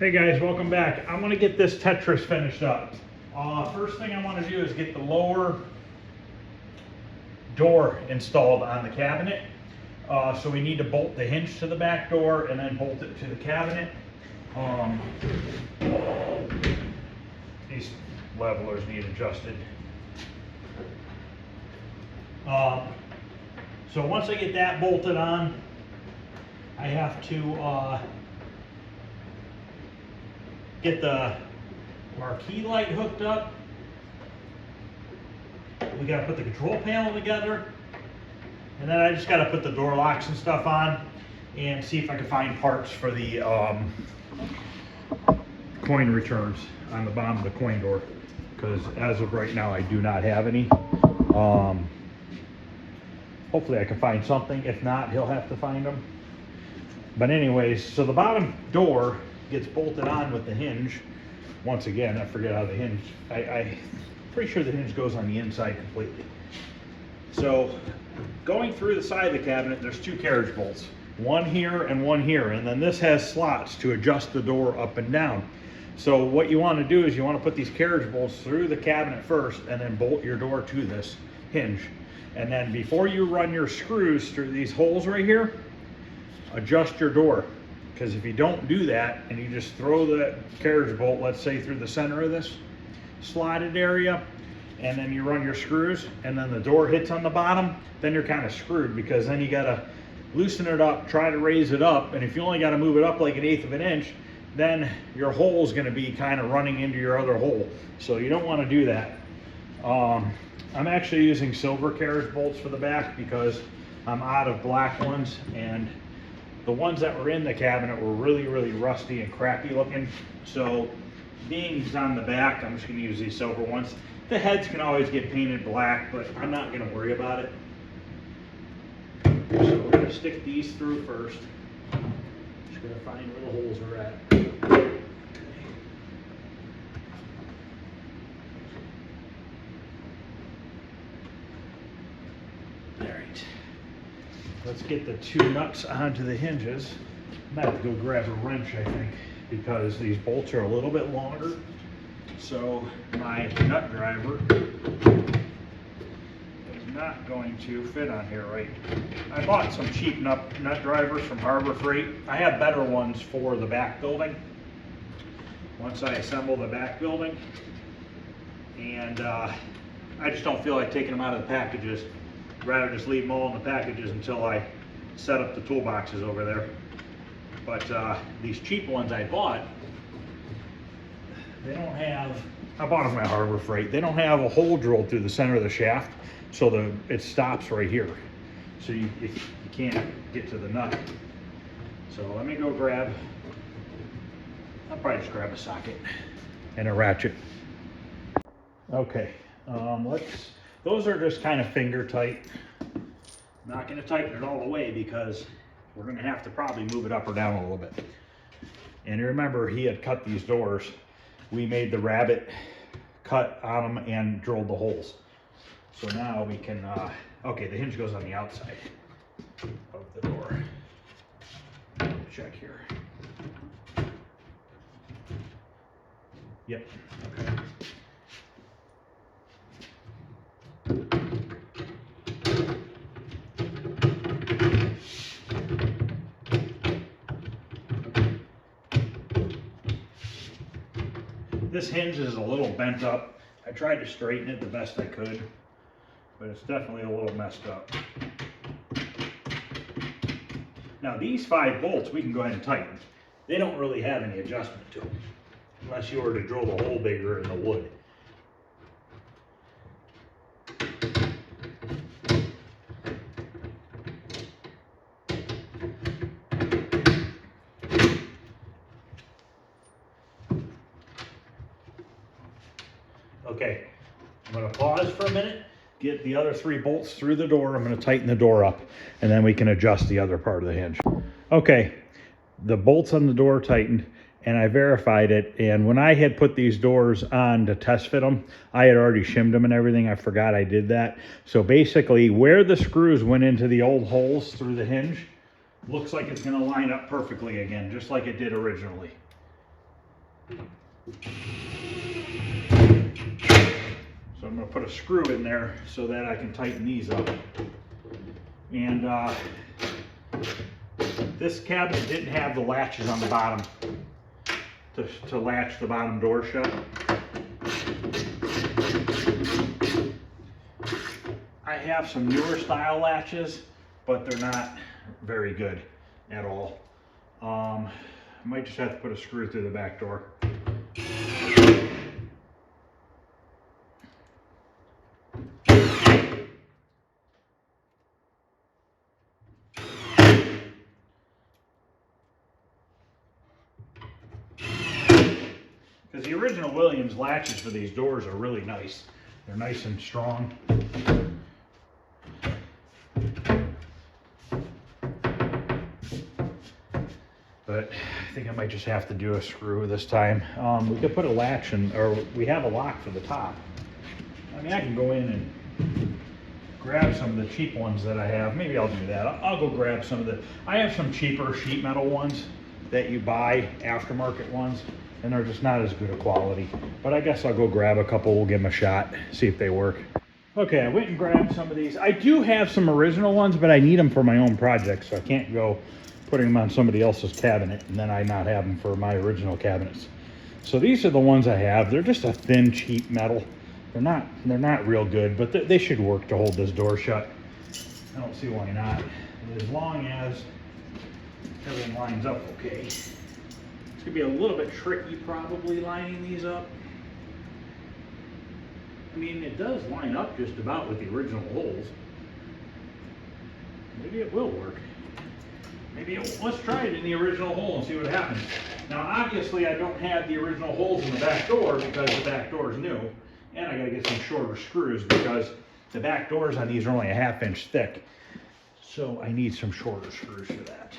Hey guys, welcome back. I'm gonna get this Tetris finished up. First thing I want to do is get the lower door installed on the cabinet. So we need to bolt the hinge to the back door and then bolt it to the cabinet. These levelers need adjusted. So once I get that bolted on, I have to get the marquee light hooked up. We got to put the control panel together, and then I just got to put the door locks and stuff on and see if I can find parts for the coin returns on the bottom of the coin door, because as of right now I do not have any. Hopefully I can find something. If not, he'll have to find them. But anyways, so the bottom door gets bolted on with the hinge. Once again, I forget how the hinge, I'm pretty sure the hinge goes on the inside completely. So going through the side of the cabinet, there's two carriage bolts, one here and one here, and then this has slots to adjust the door up and down. So what you want to do is you want to put these carriage bolts through the cabinet first and then bolt your door to this hinge. And then before you run your screws through these holes right here, adjust your door. Because if you don't do that and you just throw the carriage bolt, let's say through the center of this slotted area, and then you run your screws and then the door hits on the bottom, then you're kind of screwed, because then you got to loosen it up, try to raise it up, and if you only got to move it up like 1/8 of an inch, then your hole is going to be kind of running into your other hole. So you don't want to do that. I'm actually using silver carriage bolts for the back because I'm out of black ones, and the ones that were in the cabinet were really rusty and crappy looking. So being he's on the back, I'm just going to use these silver ones. The heads can always get painted black, but I'm not going to worry about it. So we're going to stick these through first. Just going to find where the holes are at. Alright. Let's get the two nuts onto the hinges. I might have to go grab a wrench, I think, because these bolts are a little bit longer. So my nut driver is not going to fit on here right. I bought some cheap nut drivers from Harbor Freight. I have better ones for the back building once I assemble the back building. And I just don't feel like taking them out of the packages. Rather just leave them all in the packages until I set up the toolboxes over there. But these cheap ones I bought, they don't have, I bought them at Harbor Freight. They don't have a hole drilled through the center of the shaft, so it stops right here. So you can't get to the nut. So let me go grab, I'll probably just grab a socket and a ratchet. Okay, those are just kind of finger tight. I'm not going to tighten it all the way because we're going to have to probably move it up or down a little bit. And remember, he had cut these doors. We made the rabbit cut on them and drilled the holes. So now we can, okay, the hinge goes on the outside of the door. Check here. Yep, okay. This hinge is a little bent up. I tried to straighten it the best I could, but it's definitely a little messed up. Now these 5 bolts we can go ahead and tighten. They don't really have any adjustment to them, unless you were to drill the hole bigger in the wood. Okay, I'm going to pause for a minute, get the other 3 bolts through the door. I'm going to tighten the door up, and then we can adjust the other part of the hinge. Okay, the bolts on the door tightened, and I verified it. And when I had put these doors on to test fit them, I had already shimmed them and everything. I forgot I did that. So basically, where the screws went into the old holes through the hinge, looks like it's going to line up perfectly again, just like it did originally. So I'm going to put a screw in there so that I can tighten these up. And this cabinet didn't have the latches on the bottom to latch the bottom door shut. I have some newer style latches, but they're not very good at all. I might just have to put a screw through the back door. Because the original Williams latches for these doors are really nice. They're nice and strong. But I think I might just have to do a screw this time. We could put a latch in, or we have a lock for the top. I mean, I can go in and grab some of the cheap ones that I have. Maybe I'll do that. I'll go grab some of the, I have some cheaper sheet metal ones that you buy, aftermarket ones, and they're just not as good a quality. But I guess I'll go grab a couple, we'll give them a shot, see if they work. Okay, I went and grabbed some of these. I do have some original ones, but I need them for my own project, so I can't go putting them on somebody else's cabinet and then I not have them for my original cabinets. So these are the ones I have. They're just a thin, cheap metal. They're not real good, but they should work to hold this door shut. I don't see why not. As long as everything lines up okay. It's gonna be a little bit tricky probably lining these up. I mean, it does line up just about with the original holes. Maybe it will work. Let's try it in the original hole and see what happens. Now, obviously, I don't have the original holes in the back door because the back door is new. And I gotta get some shorter screws because the back doors on these are only a 1/2 inch thick. So I need some shorter screws for that.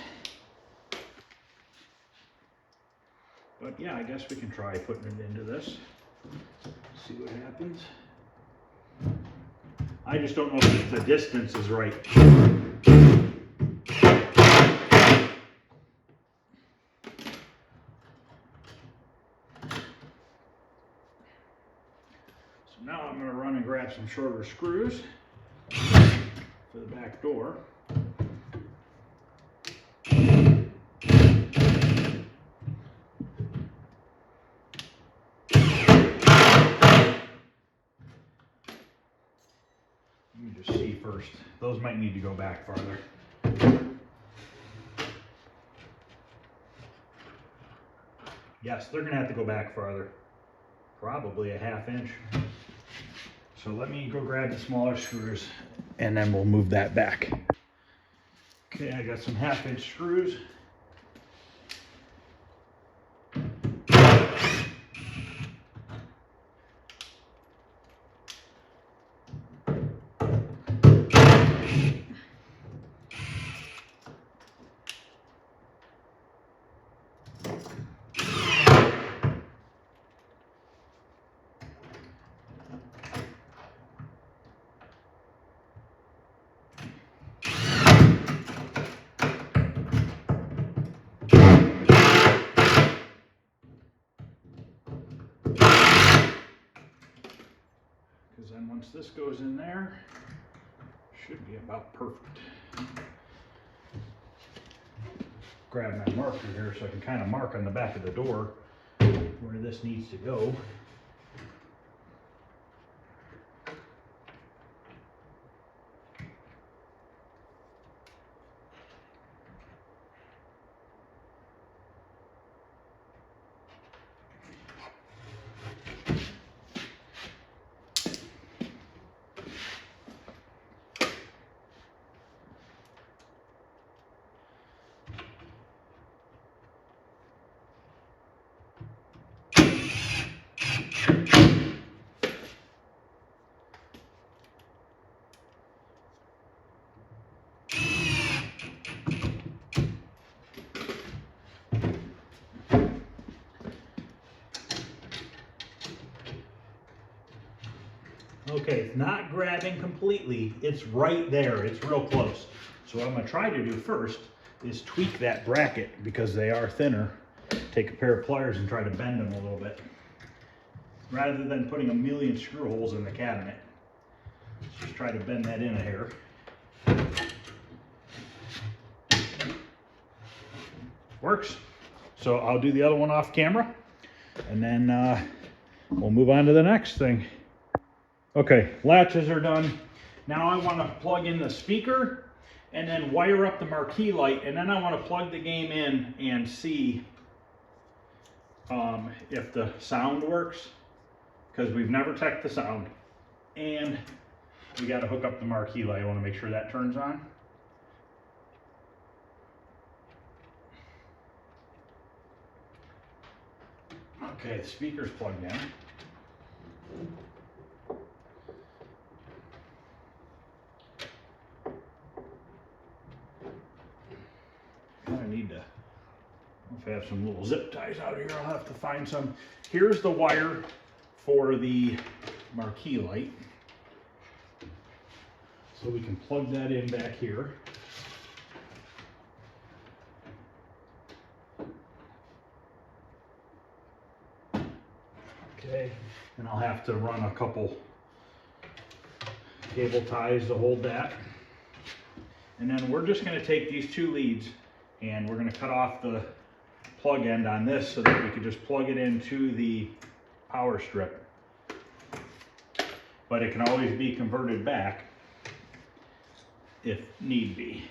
But yeah, I guess we can try putting it into this. See what happens. I just don't know if the distance is right. Now I'm going to run and grab some shorter screws for the back door. Let me just see first. Those might need to go back farther. Yes, they're going to have to go back farther. Probably a 1/2 inch. So let me go grab the smaller screws and then we'll move that back. Okay, I got some 1/2 inch screws. Then once this goes in there, should be about perfect. Grab my marker here so I can kind of mark on the back of the door where this needs to go. Okay, it's not grabbing completely, it's right there, it's real close. So what I'm gonna try to do first is tweak that bracket because they are thinner take a pair of pliers and try to bend them a little bit. Rather than putting a million screw holes in the cabinet, let's just try to bend that in a hair. Works. So I'll do the other one off camera, and then we'll move on to the next thing. Okay, latches are done. Now I want to plug in the speaker and then wire up the marquee light, and then I want to plug the game in and see if the sound works, because we've never checked the sound, and we got to hook up the marquee light. I want to make sure that turns on. Okay, the speaker's plugged in. I need to, if I have some little zip ties out here, I'll have to find some. Here's the wire for the marquee light. So we can plug that in back here. Okay, and I'll have to run a couple cable ties to hold that. And then we're just going to take these two leads and we're going to cut off the plug end on this so that we can just plug it into the power strip. But it can always be converted back if need be.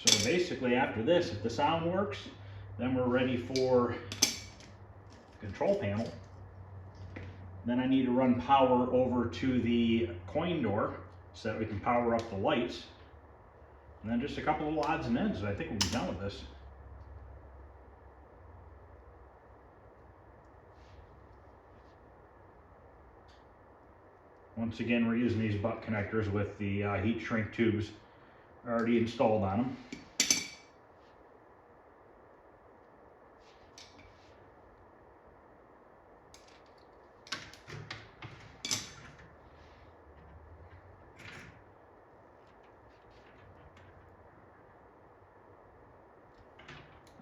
So basically after this, if the sound works, then we're ready for control panel. Then I need to run power over to the coin door so that we can power up the lights. And then just a couple of odds and ends, and I think we'll be done with this. Once again, we're using these butt connectors with the heat shrink tubes already installed on them.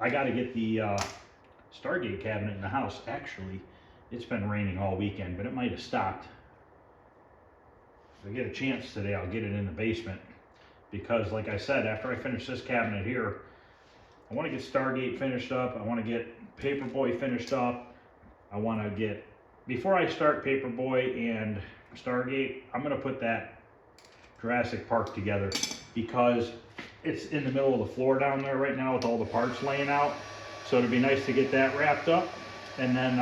I got to get the Stargate cabinet in the house. Actually, it's been raining all weekend, but it might have stopped. If I get a chance today, I'll get it in the basement, because like I said, after I finish this cabinet here, I want to get Stargate finished up. I want to get Paperboy finished up. I want to get, before I start Paperboy and Stargate, I'm going to put that Jurassic Park together, because it's in the middle of the floor down there right now with all the parts laying out. So it'd be nice to get that wrapped up, and then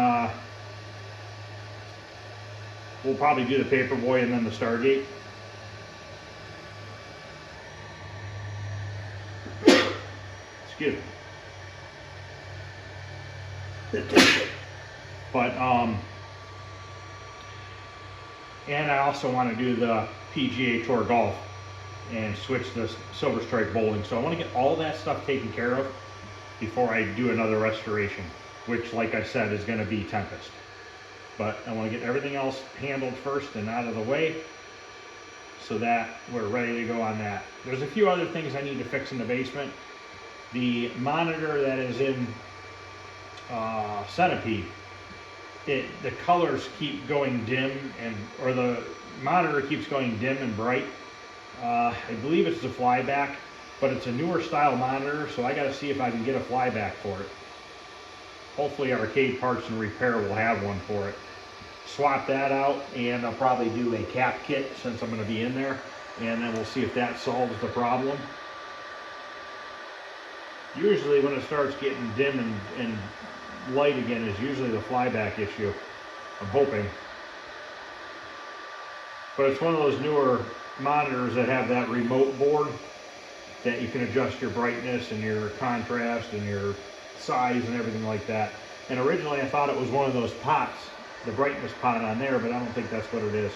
we'll probably do the Paperboy and then the Stargate. Excuse me. But and I also want to do the PGA Tour Golf and switch the Silver Strike bowling. So I want to get all that stuff taken care of before I do another restoration, which, like I said, is going to be Tempest. But I want to get everything else handled first and out of the way so that we're ready to go on that. There's a few other things I need to fix in the basement. The monitor that is in Centipede, the colors keep going dim, or the monitor keeps going dim and bright. I believe it's the flyback, but it's a newer style monitor, so I got to see if I can get a flyback for it. Hopefully Arcade Parts and Repair will have one for it. Swap that out, and I'll probably do a cap kit since I'm going to be in there, and then we'll see if that solves the problem. Usually when it starts getting dim and light again is usually the flyback issue, I'm hoping. But it's one of those newer monitors that have that remote board that you can adjust your brightness and your contrast and your size and everything like that. And originally I thought it was one of those pots, the brightness pot on there, but I don't think that's what it is.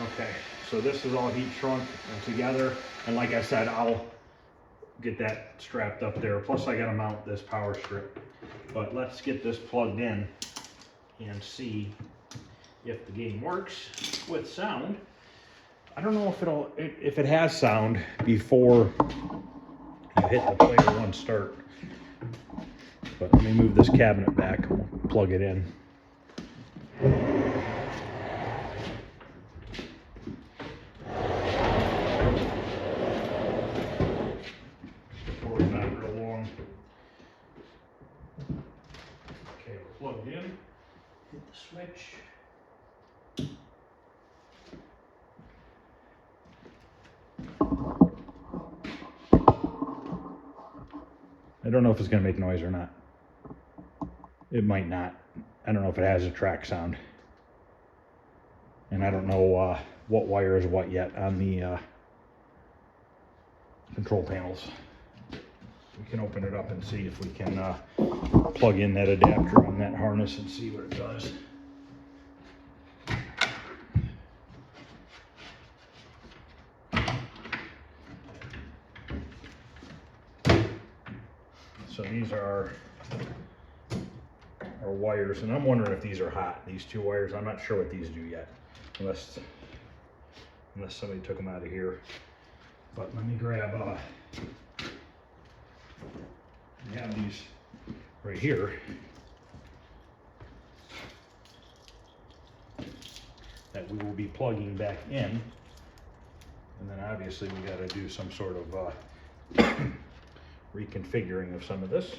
Okay, so this is all heat shrunk and together, and like I said, I'll get that strapped up there. Plus I gotta mount this power strip. But let's get this plugged in and see if the game works with sound. I don't know if it has sound before you hit the player one start. But let me move this cabinet back and we'll plug it in. Not real long. Okay, we're plugged in. Hit the switch. I don't know if it's going to make noise or not. It might not. I don't know if it has a track sound. And I don't know what wire is what yet on the control panels. We can open it up and see if we can plug in that adapter on that harness and see what it does. So these are our wires, and I'm wondering if these are hot, these two wires. I'm not sure what these do yet, unless somebody took them out of here. But let me grab, we have these right here. That we will be plugging back in. And then obviously we got to do some sort of reconfiguring of some of this.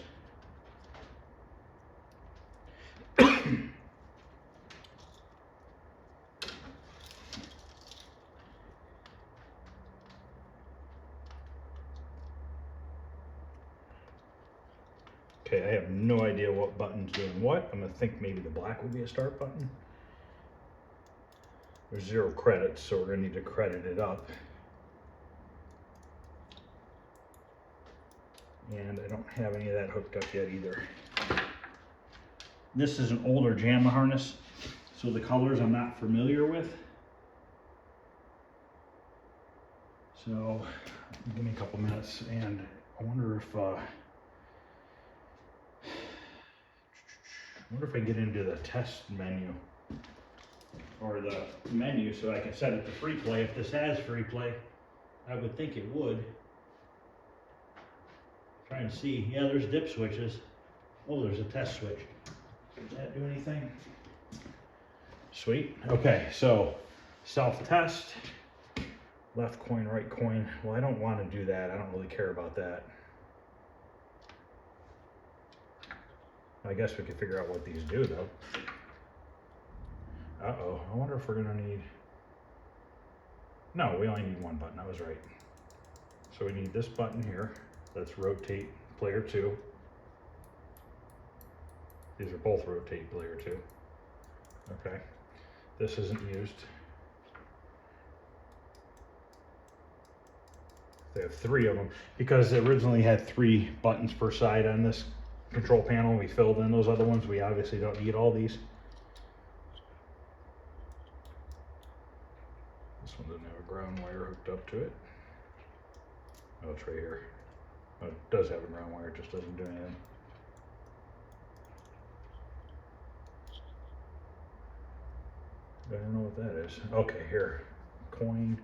Okay, I have no idea what button's doing what. I'm gonna think maybe the black will be a start button. There's 0 credits, so we're gonna need to credit it up. And I don't have any of that hooked up yet either. This is an older JAMA harness, so the colors I'm not familiar with. So give me a couple minutes, and I wonder if I get into the test menu or the menu so I can set it to free play. If this has free play, I would think it would. Try and see. Yeah, there's dip switches. Oh, there's a test switch. Does that do anything? Sweet. Okay, so self-test. Left coin, right coin. Well, I don't want to do that. I don't really care about that. I guess we could figure out what these do, though. Uh-oh. I wonder if we're going to need... No, we only need one button. I was right. So we need this button here. Let's rotate player 2. These are both rotate player 2. Okay. This isn't used. They have 3 of them because they originally had 3 buttons per side on this control panel. We filled in those other ones. We obviously don't need all these. This one doesn't have a ground wire hooked up to it. Oh, it's right here. Oh, it does have a ground wire, it just doesn't do anything. I don't know what that is. Okay, here. Coin.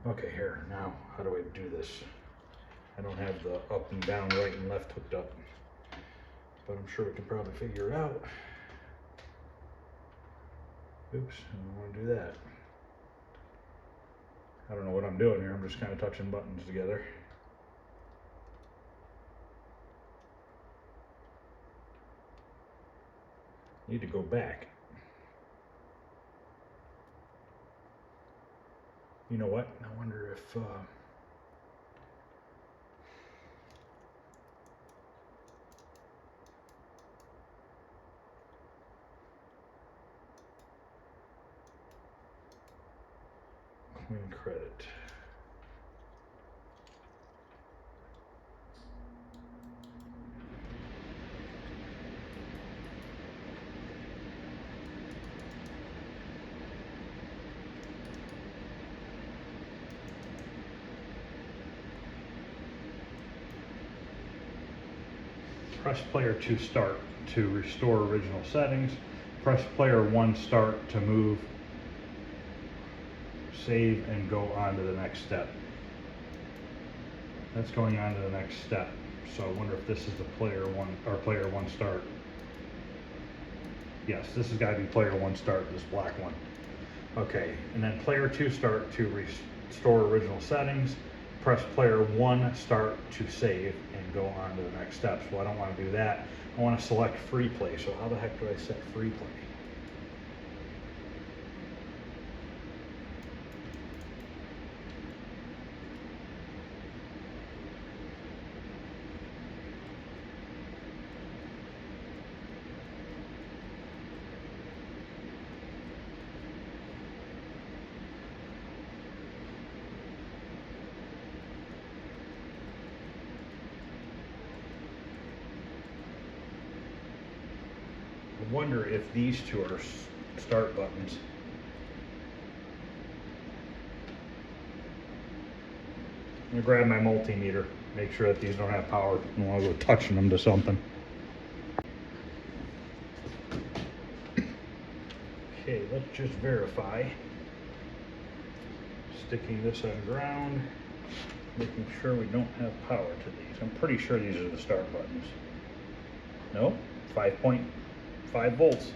Okay, here. Now, how do I do this? I don't have the up and down, right and left hooked up. But I'm sure we can probably figure it out. Oops, I don't want to do that. I don't know what I'm doing here. I'm just kind of touching buttons together. Need to go back. You know what? I wonder if coin credit. Press player 2 start to restore original settings. Press player 1 start to move, save, and go on to the next step. That's going on to the next step. So I wonder if this is the player 1 or player 1 start. Yes, this has got to be player 1 start, this black one. Okay, and then player 2 start to restore original settings. Press player 1 start to save and go on to the next steps. Well, I don't want to do that. I want to select free play. So how the heck do I set free play? I wonder if these two are start buttons. I'm gonna grab my multimeter, make sure that these don't have power. I don't want to go touching them to something. Okay, let's just verify. Sticking this on ground, making sure we don't have power to these. I'm pretty sure these are the start buttons. No, 5.5 volts.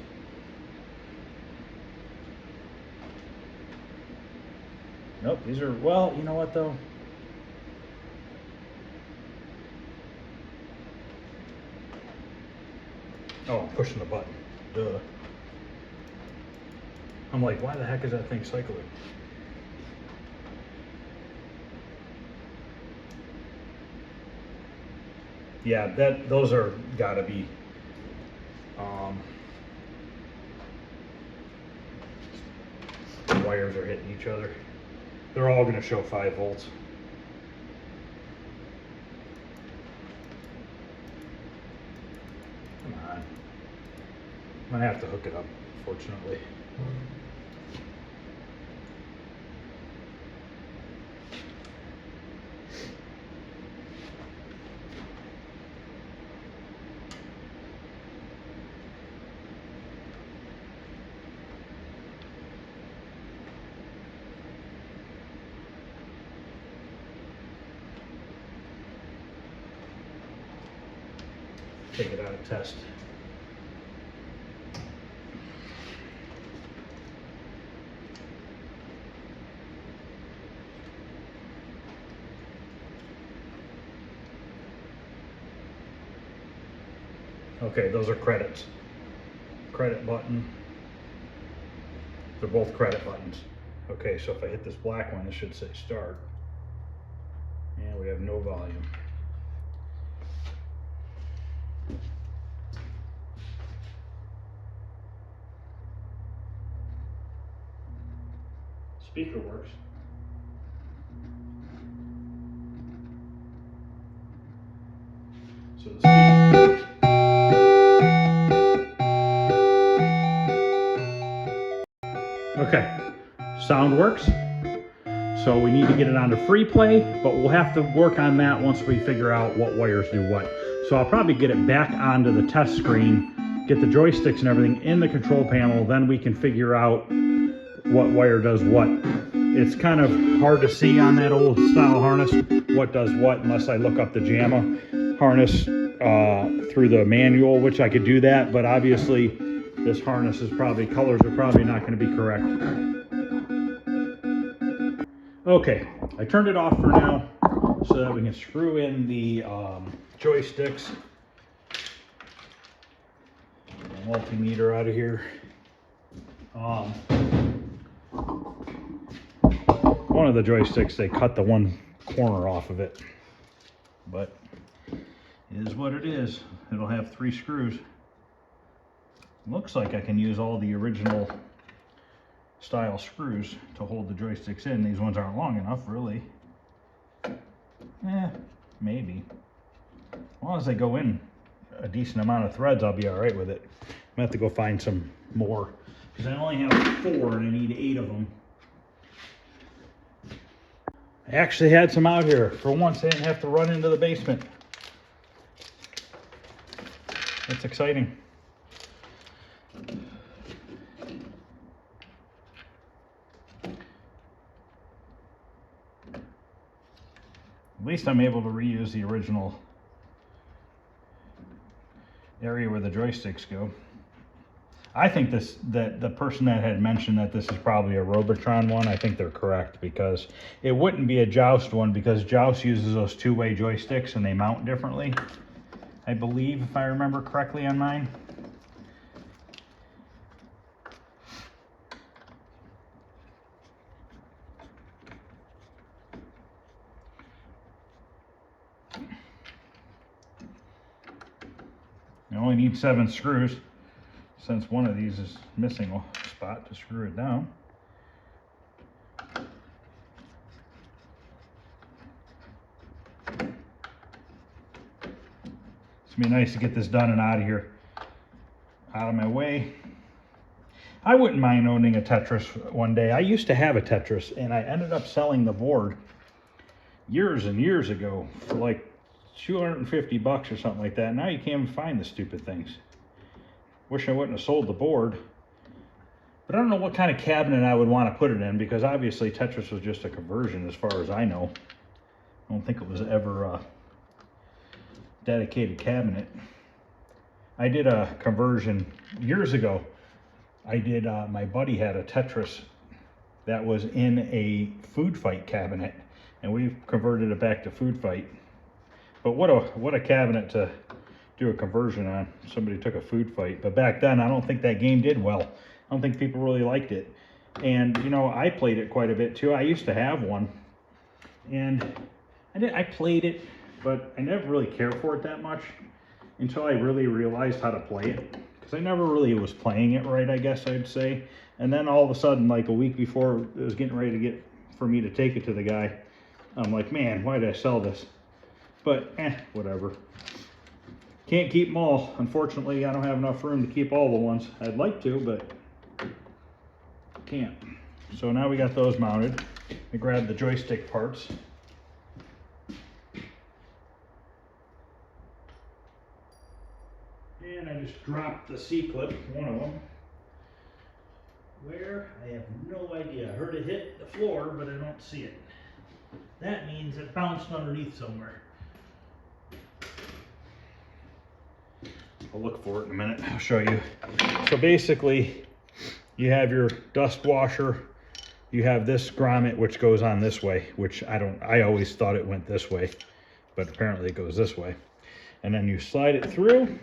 Nope, these are, well, you know what though? Oh, I'm pushing the button. Duh. I'm like, why the heck is that thing cycling? Yeah, those are gotta be the wires are hitting each other. They're all gonna show 5 volts. Come on. I'm gonna have to hook it up, fortunately. Take it out and test. Okay, those are credits. Credit button. They're both credit buttons. Okay, so if I hit this black one, it should say start. And we have no volume. Speaker works. So the speaker. Okay, sound works. So we need to get it onto free play, but we'll have to work on that once we figure out what wires do what. So I'll probably get it back onto the test screen, get the joysticks and everything in the control panel, then we can figure out what wire does what. It's kind of hard to see on that old style harness what does what unless I look up the JAMA harness through the manual, which I could do that, but obviously this harness is probably, colors are probably not going to be correct. Okay, I turned it off for now so that we can screw in the joysticks. Multimeter out of here. One of the joysticks, they cut the one corner off of it, but it is what it is. It'll have 3 screws. Looks like I can use all the original style screws to hold the joysticks in. These ones aren't long enough, really. Maybe. As long as they go in a decent amount of threads, I'll be all right with it. I'm gonna have to go find some more because I only have 4 and I need 8 of them. I actually had some out here. For once, I didn't have to run into the basement. That's exciting. least I'm able to reuse the original area where the joysticks go. I think that the person that had mentioned that this is probably a Robotron one, I think they're correct, because it wouldn't be a Joust one, because Joust uses those two-way joysticks and they mount differently, I believe, if I remember correctly on mine. You only need 7 screws, since one of these is missing a spot to screw it down. It's gonna be nice to get this done and out of here, out of my way. I wouldn't mind owning a Tetris one day. I used to have a Tetris, and I ended up selling the board years and years ago for like 250 bucks or something like that. Now you can't even find the stupid things. Wish I wouldn't have sold the board. But I don't know what kind of cabinet I would want to put it in, because obviously Tetris was just a conversion as far as I know. I don't think it was ever a dedicated cabinet. I did a conversion years ago. I did, my buddy had a Tetris that was in a food fight cabinet, and we converted it back to food fight. But what a cabinet to do a conversion on. Somebody took a food fight. But back then, I don't think that game did well. I don't think people really liked it. And, you know, I played it quite a bit too. I used to have one. And I played it, but I never really cared for it that much until I really realized how to play it. Because I never really was playing it right, I guess I'd say. And then all of a sudden, like a week before it was getting ready to for me to take it to the guy, I'm like, man, why did I sell this? But, whatever. Can't keep them all. Unfortunately, I don't have enough room to keep all the ones. I'd like to, but can't. So now we got those mounted. I grabbed the joystick parts. And I just dropped the C-clip, one of them. Where? I have no idea. I heard it hit the floor, but I don't see it. That means it bounced underneath somewhere. I'll look for it in a minute. I'll show you. So basically, you have your dust washer. You have this grommet, which goes on this way, which I always thought it went this way, but apparently it goes this way. And then you slide it through.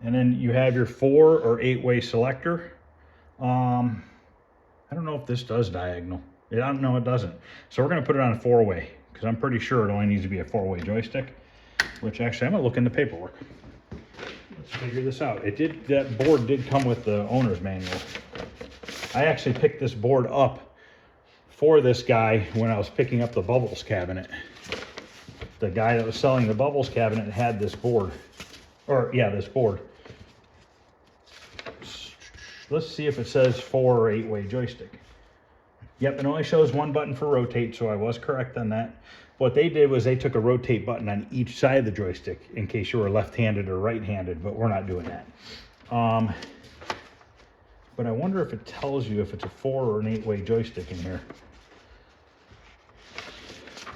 And then you have your 4 or 8-way selector. I don't know if this does diagonal. I don't know, it doesn't. So we're gonna put it on a 4-way, because I'm pretty sure it only needs to be a 4-way joystick. Which actually, I'm gonna look in the paperwork. Let's figure this out. That board did come with the owner's manual. I actually picked this board up for this guy when I was picking up the Bubbles cabinet. The guy that was selling the Bubbles cabinet had this board. Or, yeah, this board. Let's see if it says 4 or 8-way joystick. Yep, it only shows 1 button for rotate, so I was correct on that. What they did was they took a rotate button on each side of the joystick in case you were left-handed or right-handed, but we're not doing that. But I wonder if it tells you if it's a 4 or an 8-way joystick in here.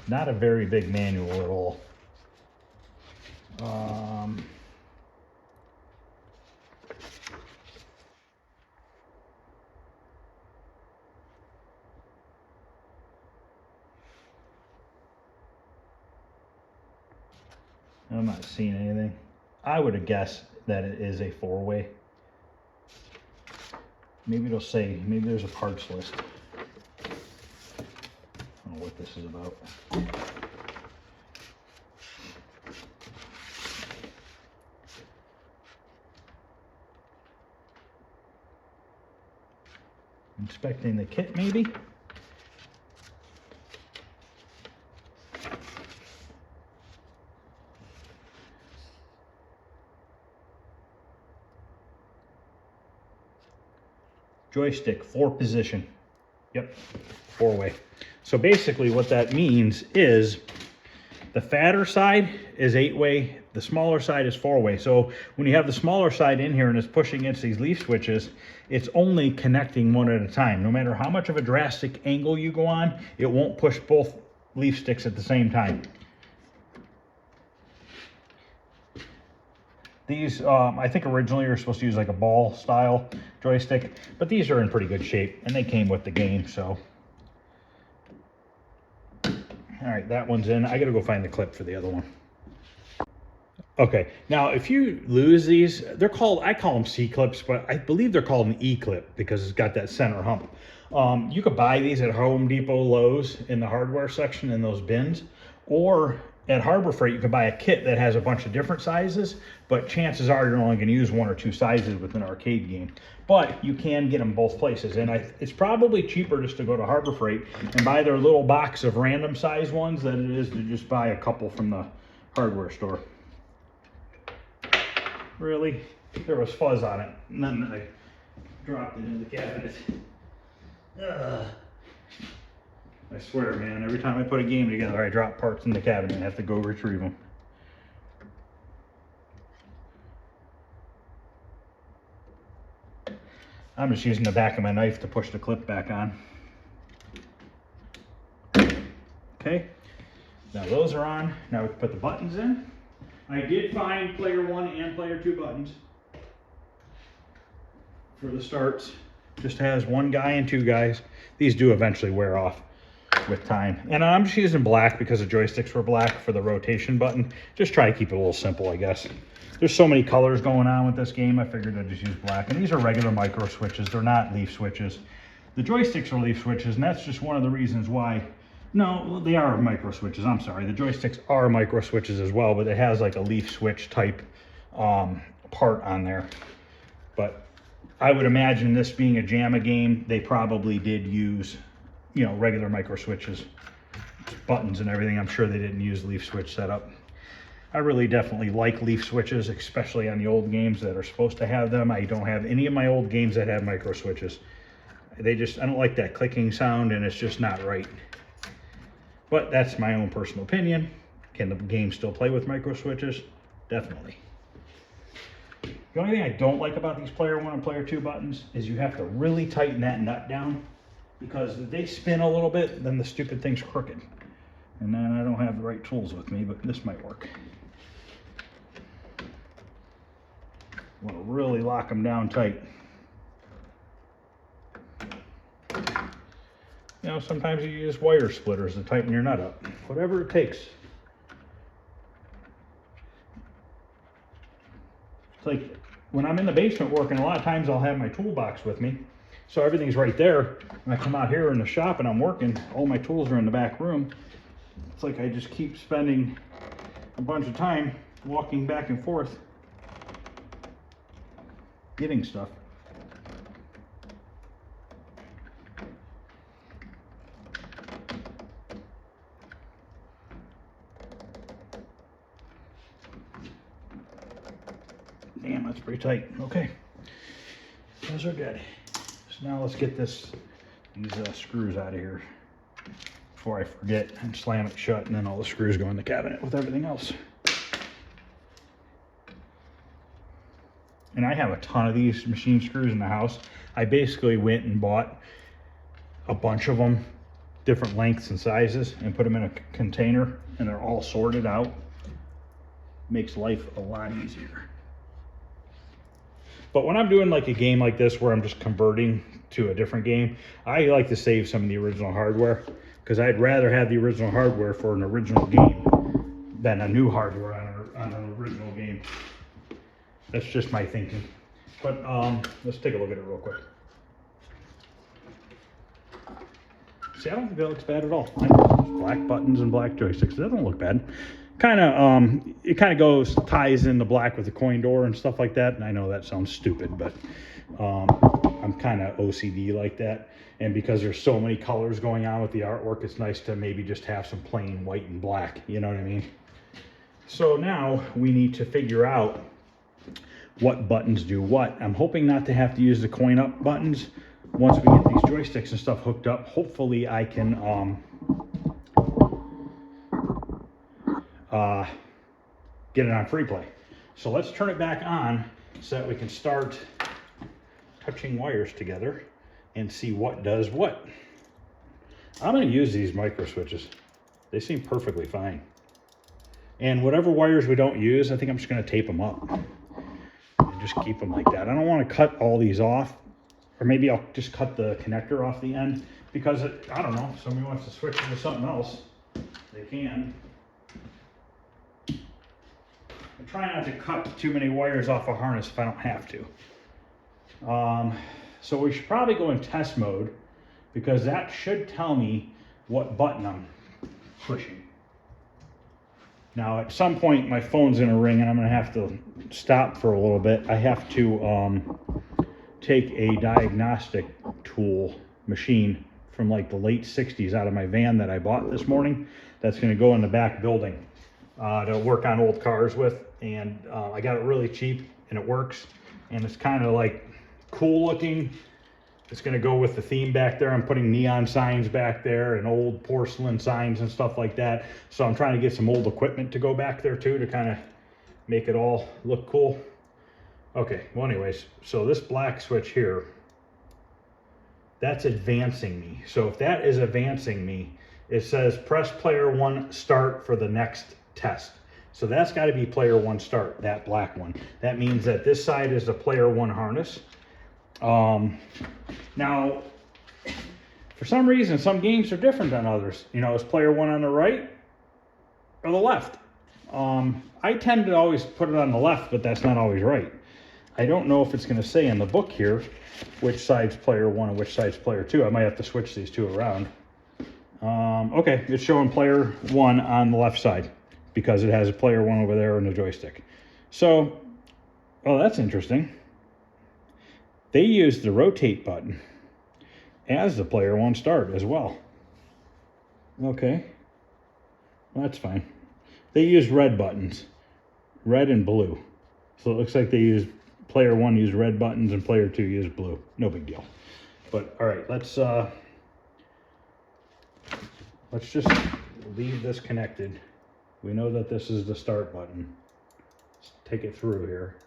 Not a very big manual at all. I'm not seeing anything. I would have guessed that it is a 4-way. Maybe it'll say, maybe there's a parts list. I don't know what this is about. Inspecting the kit, maybe? Joystick, 4 position. Yep, 4-way. So basically what that means is The fatter side is 8-way, the smaller side is 4-way. So when you have the smaller side in here and it's pushing against these leaf switches, it's only connecting one at a time. No matter how much of a drastic angle you go on, it won't push both leaf sticks at the same time. These, I think originally you're supposed to use like a ball style joystick, but these are in pretty good shape and they came with the game, so. All right, that one's in. I gotta go find the clip for the other one. Okay, now if you lose these, they're called, I call them C-clips, but I believe they're called an E-clip because it's got that center hump. You could buy these at Home Depot, Lowe's in the hardware section in those bins, or at Harbor Freight you can buy a kit that has a bunch of different sizes, but chances are you're only going to use 1 or 2 sizes with an arcade game. But you can get them both places, and it's probably cheaper just to go to Harbor Freight and buy their little box of random size ones than it is to just buy a couple from the hardware store. Really? There was fuzz on it, and then I dropped it in the cabinet. Ugh. I swear, man, every time I put a game together, I drop parts in the cabinet and have to go retrieve them. I'm just using the back of my knife to push the clip back on. Okay, now those are on. Now we can put the buttons in. I did find player 1 and player 2 buttons for the starts. Just has 1 guy and 2 guys. These do eventually wear off with time. And I'm just using black because the joysticks were black for the rotation button. Just try to keep it a little simple, I guess. There's so many colors going on with this game, I figured I'd just use black. And these are regular micro switches. They're not leaf switches. The joysticks are leaf switches, and that's just one of the reasons why. No, they are micro switches. I'm sorry. The joysticks are micro switches as well, but it has like a leaf switch type part on there. But I would imagine this being a JAMA game, they probably did use, you know, regular micro switches, buttons and everything. I'm sure they didn't use leaf switch setup. I really definitely like leaf switches, especially on the old games that are supposed to have them. I don't have any of my old games that have micro switches. I don't like that clicking sound, and it's just not right. But that's my own personal opinion. Can the game still play with micro switches? Definitely. The only thing I don't like about these player 1 and player 2 buttons is you have to really tighten that nut down, because if they spin a little bit, then the stupid thing's crooked. And then I don't have the right tools with me, but this might work. Want to really lock them down tight. You know, sometimes you use wire splitters to tighten your nut up. Whatever it takes. It's like when I'm in the basement working, a lot of times I'll have my toolbox with me. So everything's right there. When I come out here in the shop and I'm working, all my tools are in the back room. It's like I just keep spending a bunch of time walking back and forth getting stuff. Damn, that's pretty tight. Okay, those are good. So now let's get these screws out of here before I forget, and slam it shut, and then all the screws go in the cabinet with everything else. And I have a ton of these machine screws in the house. I basically went and bought a bunch of them, different lengths and sizes, and put them in a container, and they're all sorted out. Makes life a lot easier. But when I'm doing like a game like this where I'm just converting to a different game, I like to save some of the original hardware, because I'd rather have the original hardware for an original game than a new hardware on an original game. That's just my thinking. But let's take a look at it real quick. See, I don't think that looks bad at all. Black buttons and black joysticks. That doesn't look bad. It kind of ties in the black with the coin door and stuff like that. And I know that sounds stupid, but I'm kind of OCD like that. And because there's so many colors going on with the artwork, it's nice to maybe just have some plain white and black. You know what I mean? So now we need to figure out what buttons do what. I'm hoping not to have to use the coin up buttons. Once we get these joysticks and stuff hooked up, hopefully I can get it on free play. So let's turn it back on so that we can start touching wires together and see what does what. I'm going to use these micro switches. They seem perfectly fine. And whatever wires we don't use, I think I'm just going to tape them up and just keep them like that. I don't want to cut all these off, or maybe I'll just cut the connector off the end because I don't know, if somebody wants to switch it to something else, they can. I try not to cut too many wires off a harness if I don't have to. So we should probably go in test mode because that should tell me what button I'm pushing. Now at some point my phone's gonna ring and I'm gonna have to stop for a little bit. I have to take a diagnostic tool machine from like the late 60s out of my van that I bought this morning. That's gonna go in the back building to work on old cars with. And I got it really cheap and it works. And it's kind of like cool looking. It's going to go with the theme back there. I'm putting neon signs back there and old porcelain signs and stuff like that. So I'm trying to get some old equipment to go back there too to kind of make it all look cool. Okay, well anyways, so this black switch here, that's advancing me. So if that is advancing me, it says press player 1 start for the next test. So that's got to be player 1 start, that black one. That means that this side is the player 1 harness. Now, for some reason, some games are different than others. You know, is player 1 on the right or the left? I tend to always put it on the left, but that's not always right. I don't know if it's going to say in the book here which side's player 1 and which side's player 2. I might have to switch these two around. Okay, it's showing player 1 on the left side because it has a player 1 over there in the joystick. So, oh, that's interesting. They use the rotate button as the player 1 start as well. Okay, well, that's fine. They use red buttons, red and blue. So it looks like they use player 1 used red buttons and player 2 used blue. No big deal. But all right, let's just leave this connected. We know that this is the start button. Let's take it through here.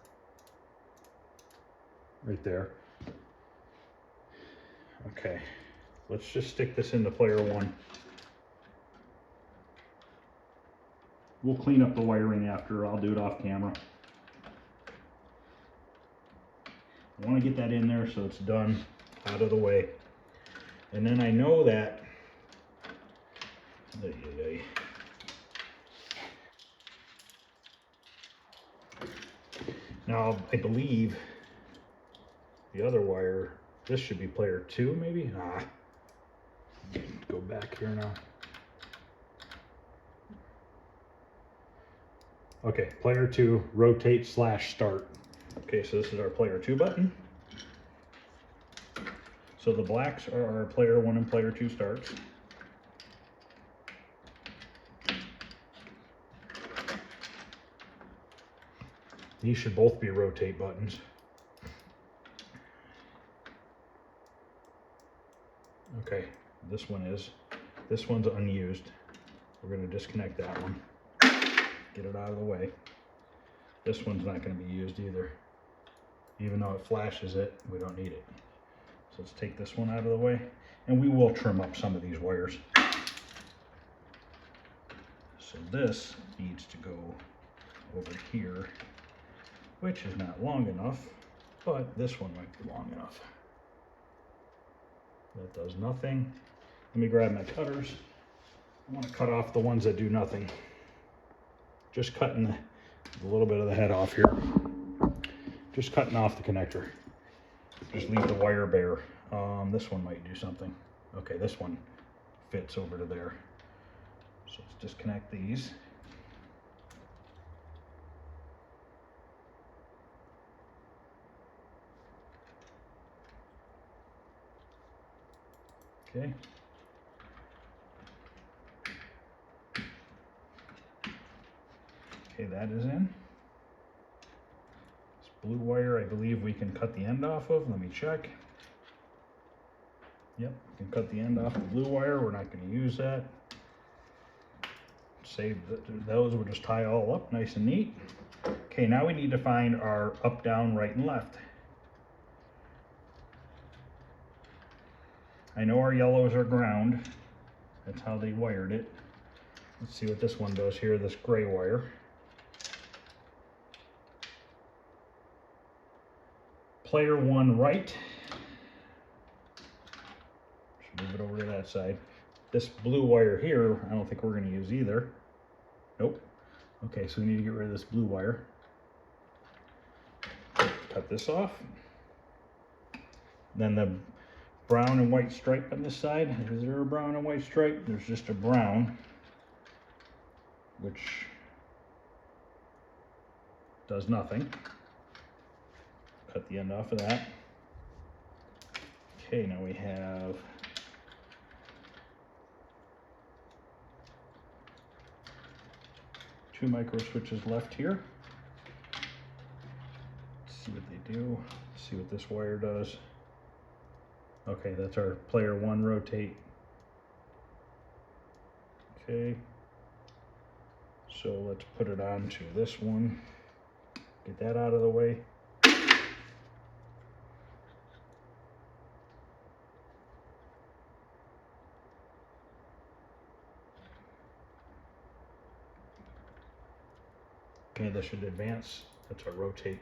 Right there. Okay, let's just stick this into player 1. We'll clean up the wiring after. I'll do it off camera. I want to get that in there so it's done, out of the way. And then I know that now I believe the other wire, this should be player 2 maybe? Go back here now. Okay, player 2, rotate / start. Okay, so this is our player 2 button. So the blacks are our player 1 and player 2 starts. These should both be rotate buttons. Okay, this one is. This one's unused. We're going to disconnect that one. Get it out of the way. This one's not going to be used either. Even though it flashes it, we don't need it. So let's take this one out of the way. And we will trim up some of these wires. So this needs to go over here, which is not long enough, but this one might be long enough. That does nothing. Let me grab my cutters. I want to cut off the ones that do nothing. Just cutting a little bit of the head off here. Just cutting off the connector. Just leave the wire bare. This one might do something. Okay, this one fits over to there. So let's disconnect these. Okay. Okay, that is in. This blue wire, I believe we can cut the end off of. Let me check. Yep, we can cut the end off the blue wire. We're not going to use that. save those. We'll just tie all up nice and neat. Okay, now we need to find our up, down, right, and left. I know our yellows are ground. That's how they wired it. Let's see what this one does here, this gray wire. Player 1 right. Should move it over to that side. This blue wire here, I don't think we're going to use either. Nope. Okay, so we need to get rid of this blue wire. Cut this off. Then the brown and white stripe on this side. Is there a brown and white stripe? There's just a brown, which does nothing. Cut the end off of that. Okay, now we have two micro switches left here. Let's see what they do. Let's see what this wire does. Okay, that's our player 1 rotate. Okay, so let's put it on to this one. Get that out of the way. Okay, this should advance. That's our rotate.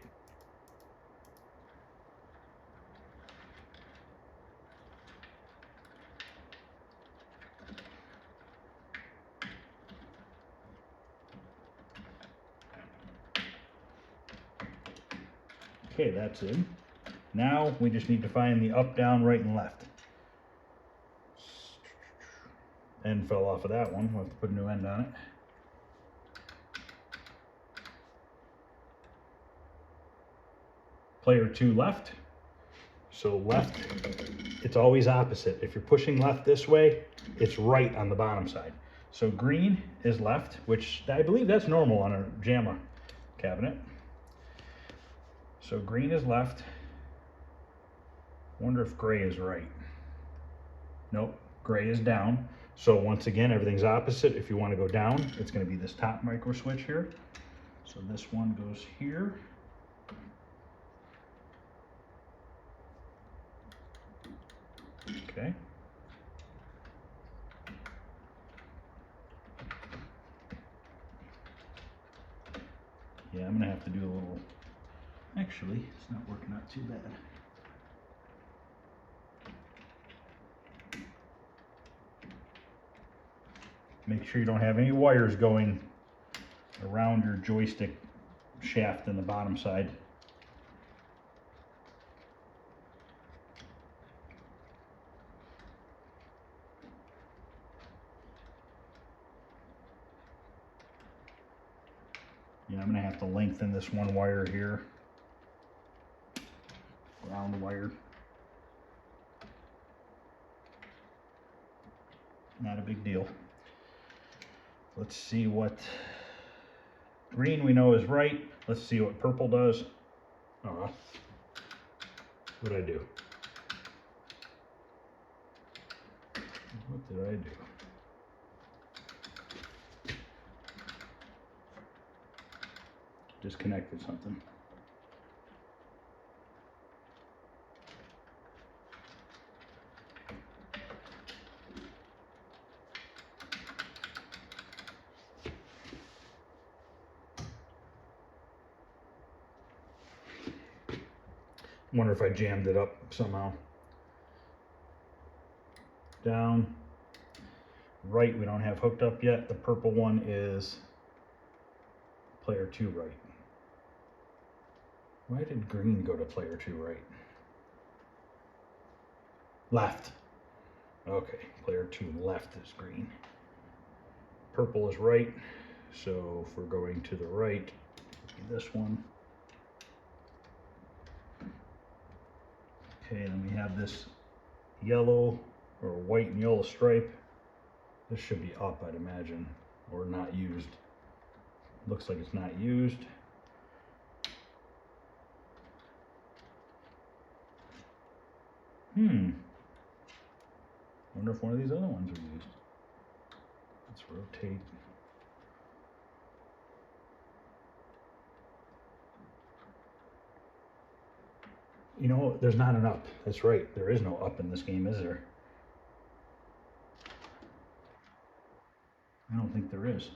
Okay, that's in. Now we just need to find the up, down, right, and left. End fell off of that one. We'll have to put a new end on it. Player 2 left. So left, it's always opposite. If you're pushing left this way, it's right on the bottom side. So green is left, which I believe that's normal on a JAMA cabinet. So green is left. Wonder if gray is right. Nope, gray is down. So once again, everything's opposite. If you want to go down, it's going to be this top micro switch here. So this one goes here. Okay. Yeah, I'm gonna have to do a little, actually, it's not working out too bad. Make sure you don't have any wires going around your joystick shaft in the bottom side. Yeah, I'm gonna have to lengthen this one wire here. Ground wire. Not a big deal. Let's see what green we know is right. Let's see what purple does. Oh, what did I do? What did I do? Disconnected something. Wonder if I jammed it up somehow. Down. Right, we don't have hooked up yet. The purple one is player 2 right. Why did green go to player 2 right? Left. Okay, player 2 left is green. Purple is right. So if we're going to the right, this one. Okay, then we have this yellow or white and yellow stripe. This should be up, I'd imagine, or not used. Looks like it's not used. Wonder if one of these other ones are used. Let's rotate. You know, there's not an up. That's right. There is no up in this game, is there? I don't think there is.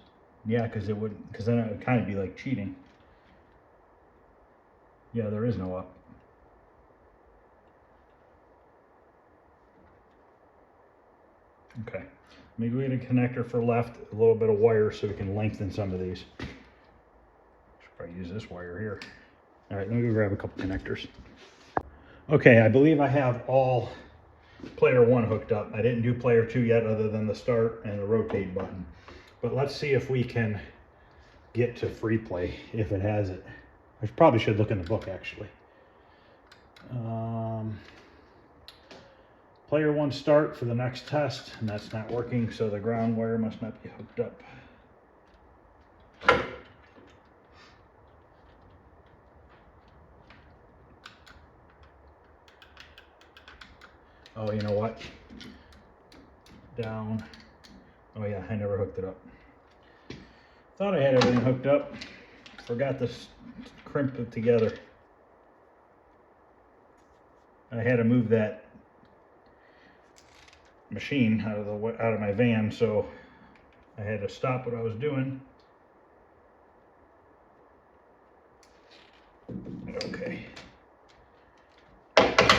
Yeah, because then it would kind of be like cheating. Yeah, there is no up. Okay, maybe we get a connector for left, a little bit of wire so we can lengthen some of these. Should probably use this wire here. All right, let me go grab a couple connectors. Okay, I believe I have all player 1 hooked up. I didn't do player 2 yet other than the start and the rotate button. But let's see if we can get to free play, if it has it. I probably should look in the book, actually. Player 1 start for the next test, and that's not working, so the ground wire must not be hooked up. Oh, you know what? Down. Oh yeah, I never hooked it up. Thought I had everything hooked up. Forgot to crimp it together. I had to move that machine out of my van, so I had to stop what I was doing. Okay. Let's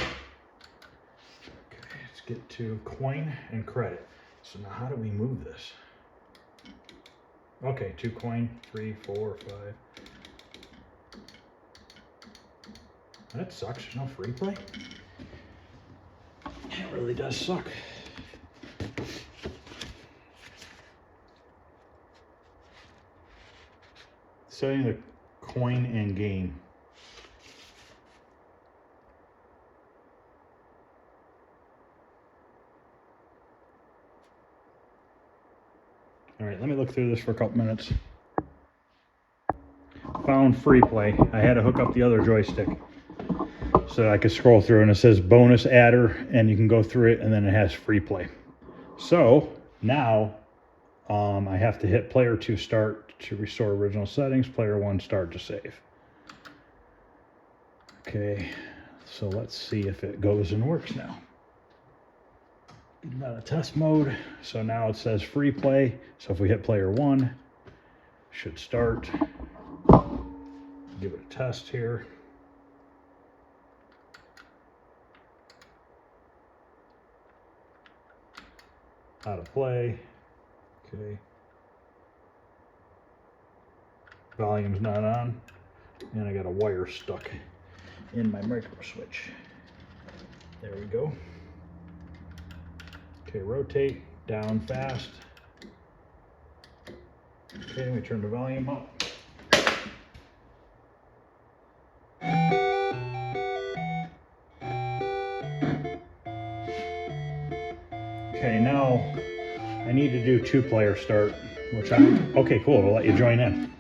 get to coin and credit. So now how do we move this? Okay, 2 coin, 3, 4, 5. That sucks, there's no free play. It really does suck. Setting the coin and game. All right, let me look through this for a couple minutes. Found free play. I had to hook up the other joystick so I could scroll through, and it says bonus adder, and you can go through it, and then it has free play. So now I have to hit player 2 start to restore original settings, player 1 start to save. Okay, so let's see if it goes and works now. Not a test mode, so now it says free play. So if we hit player 1, it should start. Give it a test here. How to play. Okay. Volume's not on, and I got a wire stuck in my micro switch. There we go. Okay, rotate, down fast. Okay, let me turn the volume up. Okay, now I need to do 2-player start, which okay, cool, it'll let you join in.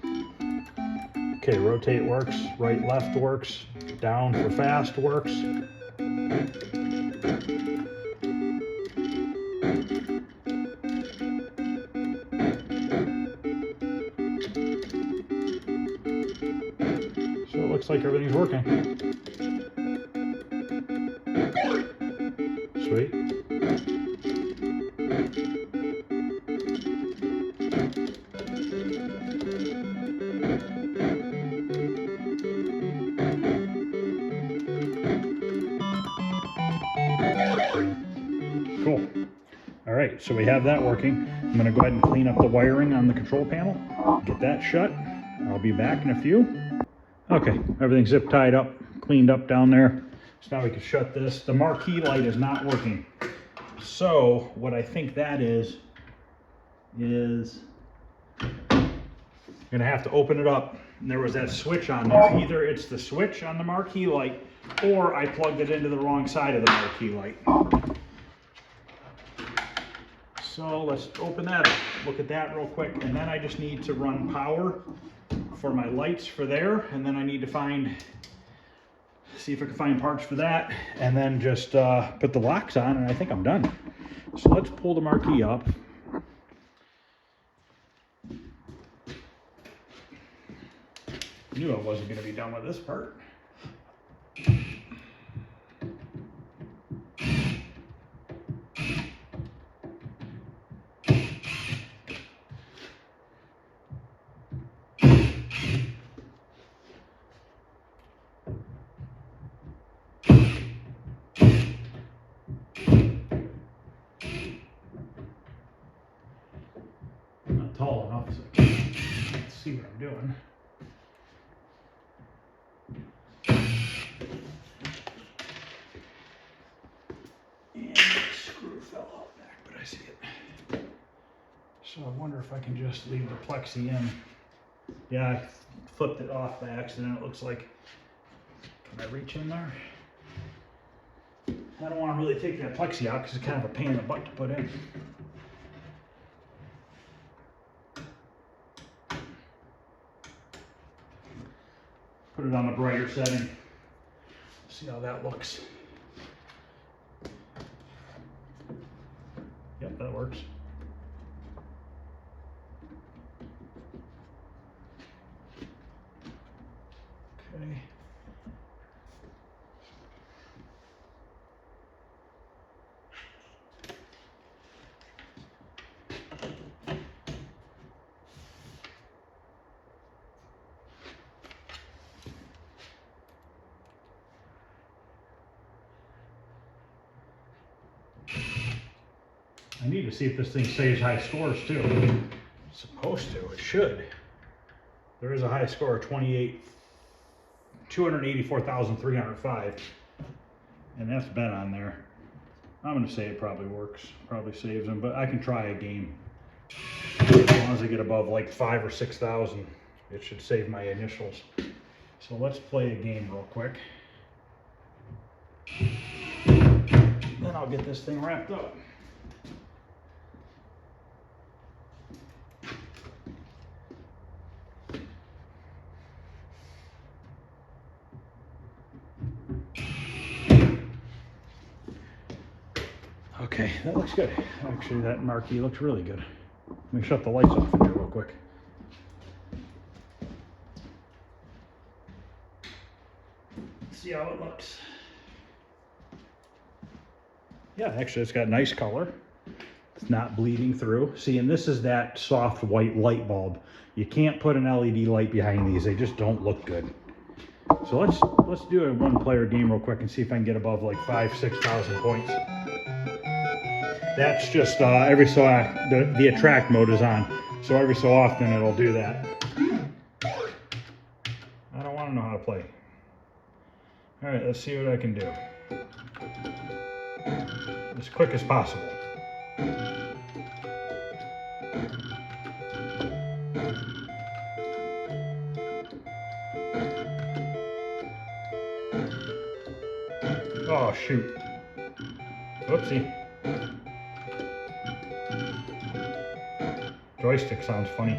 Okay, rotate works, right, left works, down for fast works. So it looks like everything's working. Sweet. Cool. All right, so we have that working. I'm gonna go ahead and clean up the wiring on the control panel, get that shut. I'll be back in a few. Okay, everything's zip tied up, cleaned up down there. So now we can shut this. The marquee light is not working. So what I think that is gonna have to open it up. And there was that switch on there. Either it's the switch on the marquee light, or I plugged it into the wrong side of the marquee light. So let's open that up, look at that real quick, and then I just need to run power for my lights for there, and then I need to see if I can find parts for that, and then just put the locks on, and I think I'm done. So let's pull the marquee up. Knew I wasn't going to be done with this part. So I wonder if I can just leave the plexi in. Yeah, I flipped it off by accident, it looks like. Can I reach in there? I don't want to really take that plexi out because it's kind of a pain in the butt to put in. Put it on the brighter setting. See how that looks. Yep, that works. Okay. I need to see if this thing saves high scores too. It's supposed to, it should. There is a high score of 284,305. And that's been on there. I'm gonna say it probably works, probably saves them, but I can try a game. As long as I get above like 5,000 or 6,000, it should save my initials. So let's play a game real quick. Then I'll get this thing wrapped up. Okay, that looks good. Actually, that marquee looks really good. Let me shut the lights off in here real quick. Let's see how it looks. Yeah, actually, it's got nice color. It's not bleeding through. See, and this is that soft white light bulb. You can't put an LED light behind these. They just don't look good. So let's do a one-player game real quick and see if I can get above like 5,000, 6,000 points. That's just every so often, the attract mode is on, so every so often it'll do that. I don't want to know how to play. All right, let's see what I can do. As quick as possible. Oh, shoot. Whoopsie. Joystick sounds funny.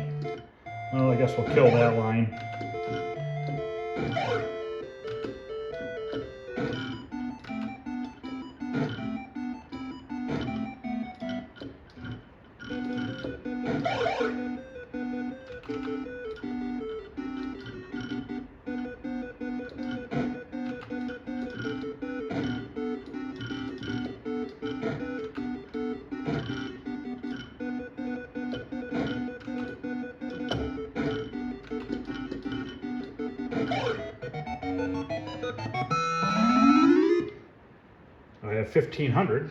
Well, I guess we'll kill that line. I have 1,500.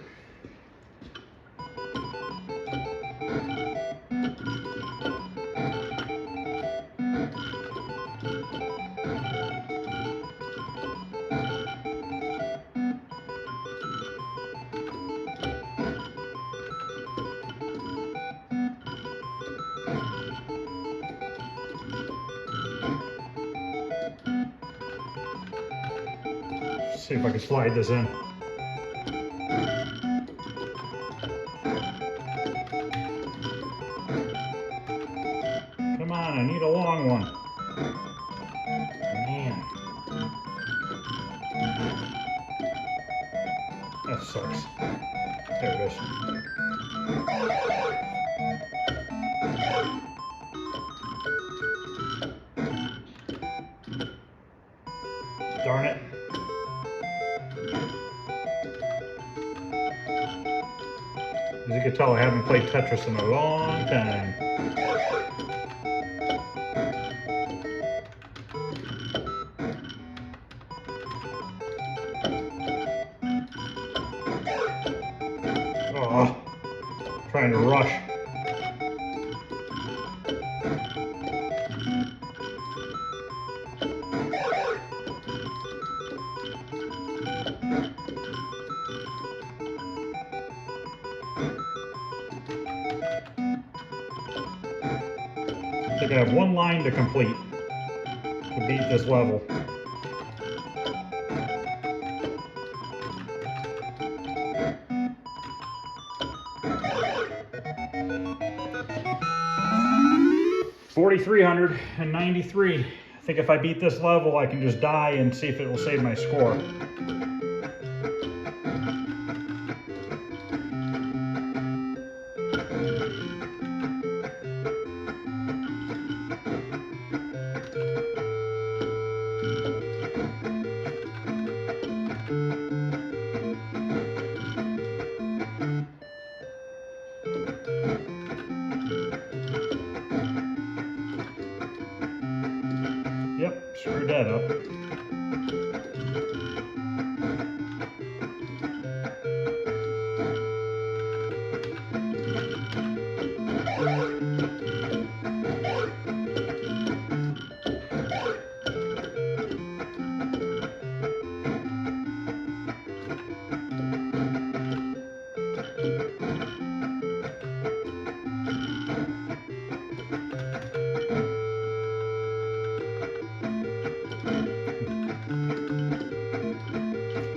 See if I can slide this in. Come on, I need a long one. Man. That sucks. There it is. Darn it. As you can tell, I haven't played Tetris in a long time. Oh, trying to rush. I have one line to complete to beat this level. $4,393. I think if I beat this level, I can just die and see if it will save my score. Yep, screwed that up.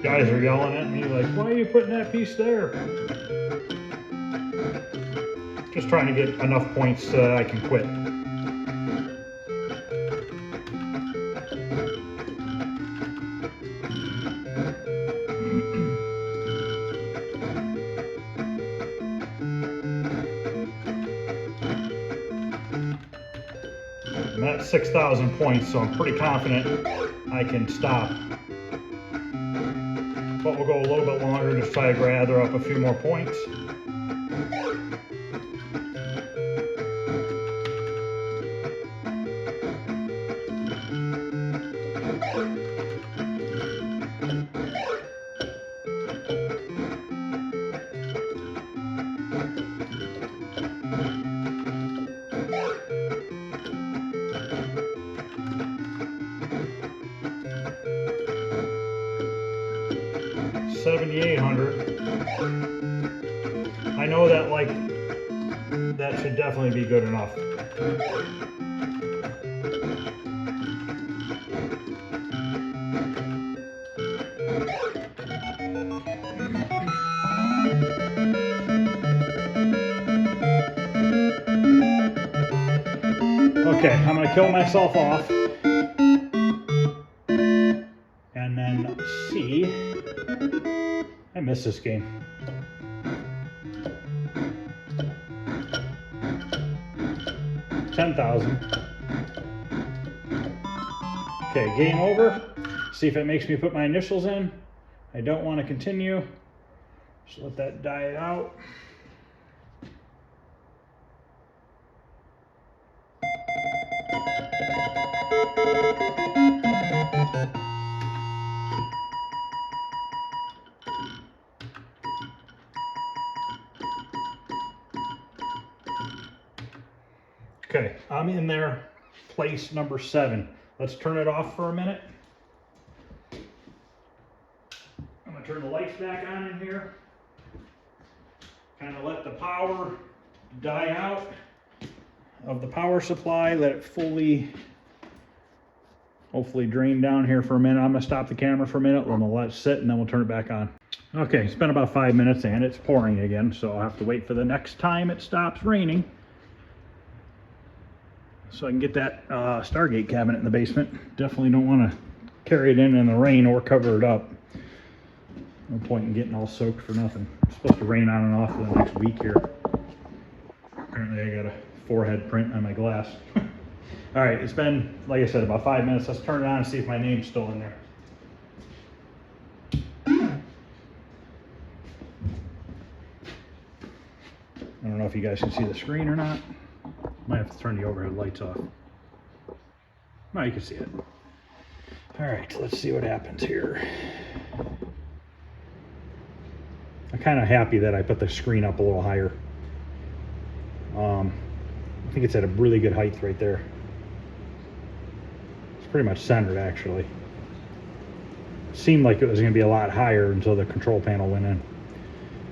Guys are yelling at me like, why are you putting that piece there? Just trying to get enough points so that I can quit. I'm at 6,000 points, so I'm pretty confident I can stop. But we'll go a little bit longer, just try to gather up a few more points. $7,800. I know that, like, that should definitely be good enough. Okay, I'm gonna kill myself off. And then see. I missed this game. $10,000. Okay, game over. See if it makes me put my initials in. I don't want to continue. Just let that die out. Okay, I'm in there, place number 7. Let's turn it off for a minute. I'm gonna turn the lights back on in here. Kind of let the power die out of the power supply, let it fully, hopefully drain down here for a minute. I'm gonna stop the camera for a minute, I'm gonna let it sit, and then we'll turn it back on. Okay, it's been about 5 minutes and it's pouring again, so I'll have to wait for the next time it stops raining, so I can get that Stargate cabinet in the basement. Definitely don't want to carry it in the rain or cover it up. No point in getting all soaked for nothing. It's supposed to rain on and off for the next week here. Apparently I got a forehead print on my glass. All right, it's been, like I said, about 5 minutes. Let's turn it on and see if my name's still in there. I don't know if you guys can see the screen or not. Might have to turn the overhead lights off. No, you can see it. All right, let's see what happens here. I'm kind of happy that I put the screen up a little higher. I think it's at a really good height right there. It's pretty much centered, actually. It seemed like it was going to be a lot higher until the control panel went in.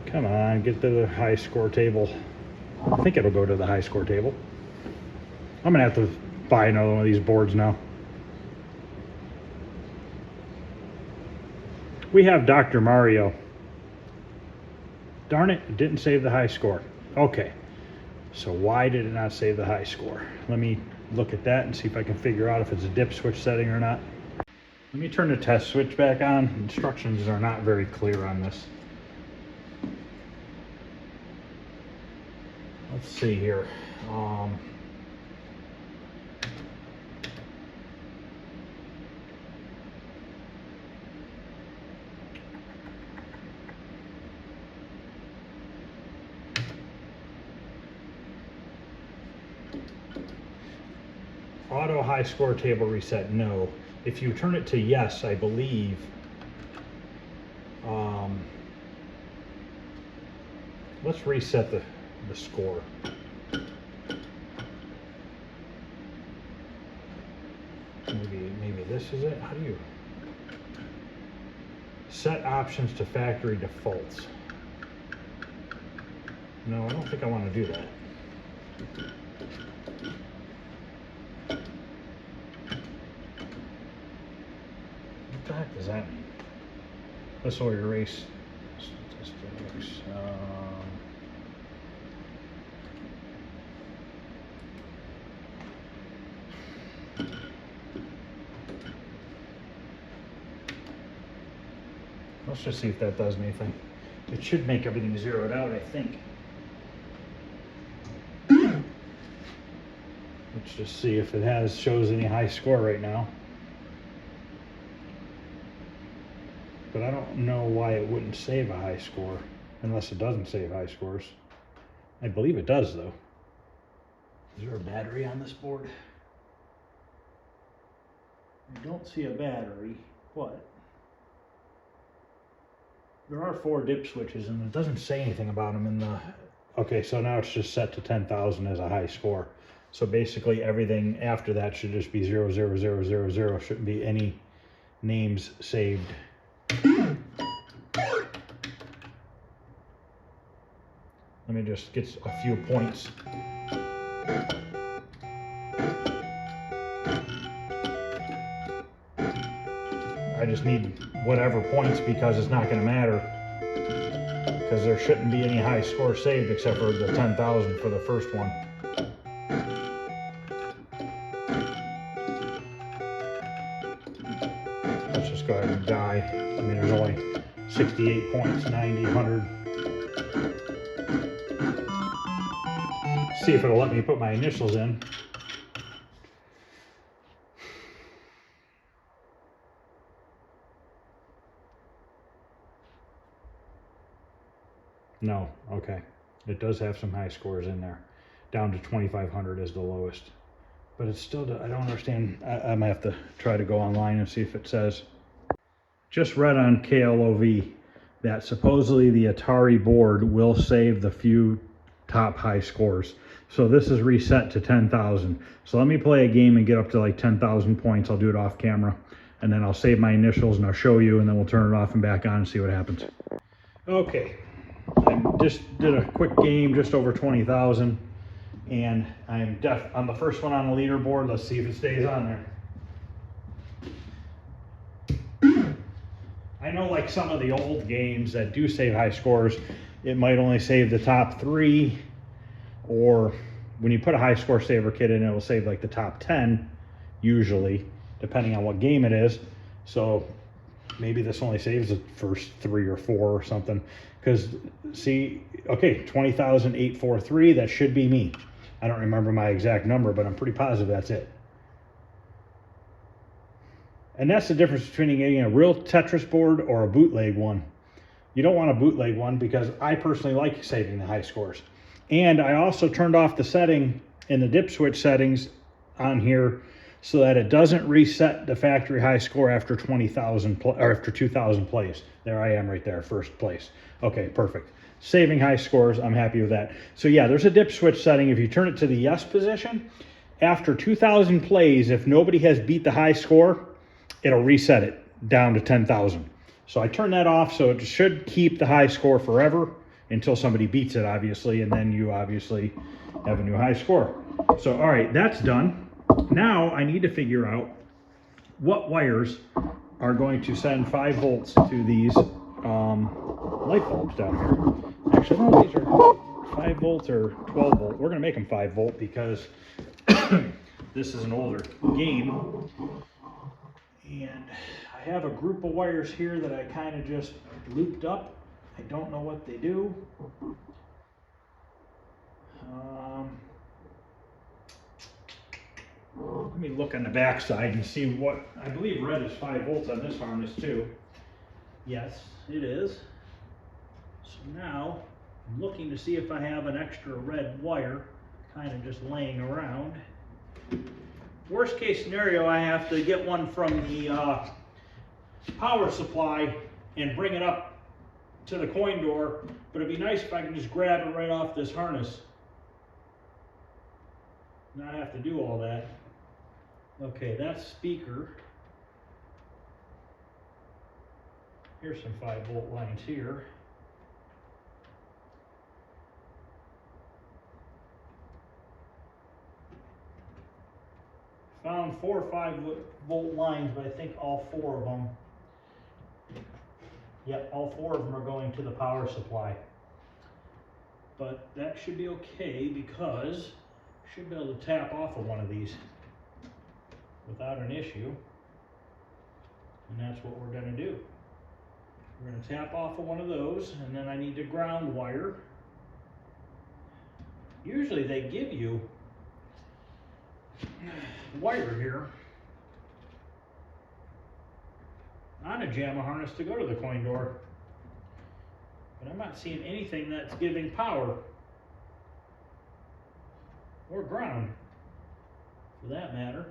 Come on, get to the high score table. I think it'll go to the high score table. I'm gonna have to buy another one of these boards now. We have Dr. Mario. Darn it, it didn't save the high score. Okay, so why did it not save the high score? Let me look at that and see if I can figure out if it's a dip switch setting or not. Let me turn the test switch back on. Instructions are not very clear on this. Let's see here. Auto high score table reset, no. If you turn it to yes, I believe, let's reset the score. Maybe this is it. How do you set options to factory defaults? No, I don't think I want to do that. What the heck does that mean? This will erase statistics. Let's just see if that does anything. It should make everything zeroed out, I think. Let's just see if it shows any high score right now. But I don't know why it wouldn't save a high score, unless it doesn't save high scores. I believe it does, though. Is there a battery on this board? I don't see a battery, but there are 4 dip switches, and it doesn't say anything about them in the... Okay, so now it's just set to 10,000 as a high score. So basically everything after that should just be 0, 0, 0, 0, 0. Shouldn't be any names saved. Let me just get a few points. I just need whatever points because it's not going to matter. Because there shouldn't be any high score saved except for the 10,000 for the first one. Let's just go ahead and die. I mean, there's only 68 points, 90, 100. See if it'll let me put my initials in. No, okay. It does have some high scores in there. Down to 2,500 is the lowest. But it's still, I don't understand. I might have to try to go online and see if it says. Just read on KLOV that supposedly the Atari board will save the few top high scores. So this is reset to 10,000. So let me play a game and get up to like 10,000 points. I'll do it off camera. And then I'll save my initials and I'll show you, and then we'll turn it off and back on and see what happens. Okay. I just did a quick game, just over 20,000, and I'm the first one on the leaderboard. Let's see if it stays on there. I know, like some of the old games that do save high scores, it might only save the top 3, or when you put a high score saver kit in, it will save like the top 10, usually, depending on what game it is. So maybe this only saves the first 3 or 4 or something. Because, see, okay, 20,843, that should be me. I don't remember my exact number, but I'm pretty positive that's it. And that's the difference between getting a real Tetris board or a bootleg one. You don't want a bootleg one because I personally like saving the high scores. And I also turned off the setting in the dip switch settings on here so that it doesn't reset the factory high score after 20,000 or after 2,000 plays. There I am right there, first place. Okay, perfect. Saving high scores, I'm happy with that. So yeah, there's a dip switch setting. If you turn it to the yes position, after 2,000 plays, if nobody has beat the high score, it'll reset it down to 10,000. So I turn that off, so it should keep the high score forever until somebody beats it, obviously, and then you obviously have a new high score. So, all right, that's done. Now I need to figure out what wires are going to send 5 volts to these light bulbs down here. Actually, no, these are 5 volts or 12 volt. We're going to make them 5 volt because this is an older game. And I have a group of wires here that I kind of just looped up. I don't know what they do. Let me look on the back side and see what, I believe red is 5 volts on this harness too. Yes, it is. So now I'm looking to see if I have an extra red wire kind of just laying around. Worst case scenario, I have to get one from the power supply and bring it up to the coin door, but it'd be nice if I can just grab it right off this harness. Not have to do all that. Okay, that's speaker. Here's some 5 volt lines here. Found 4 or 5 volt lines, but I think all 4 of them, yep, all 4 of them are going to the power supply. But that should be okay because I should be able to tap off of one of these without an issue. And that's what we're going to do. We're going to tap off of one of those, and then I need to ground wire. Usually they give you wire here on a JAMA harness to go to the coin door, but I'm not seeing anything that's giving power or ground for that matter.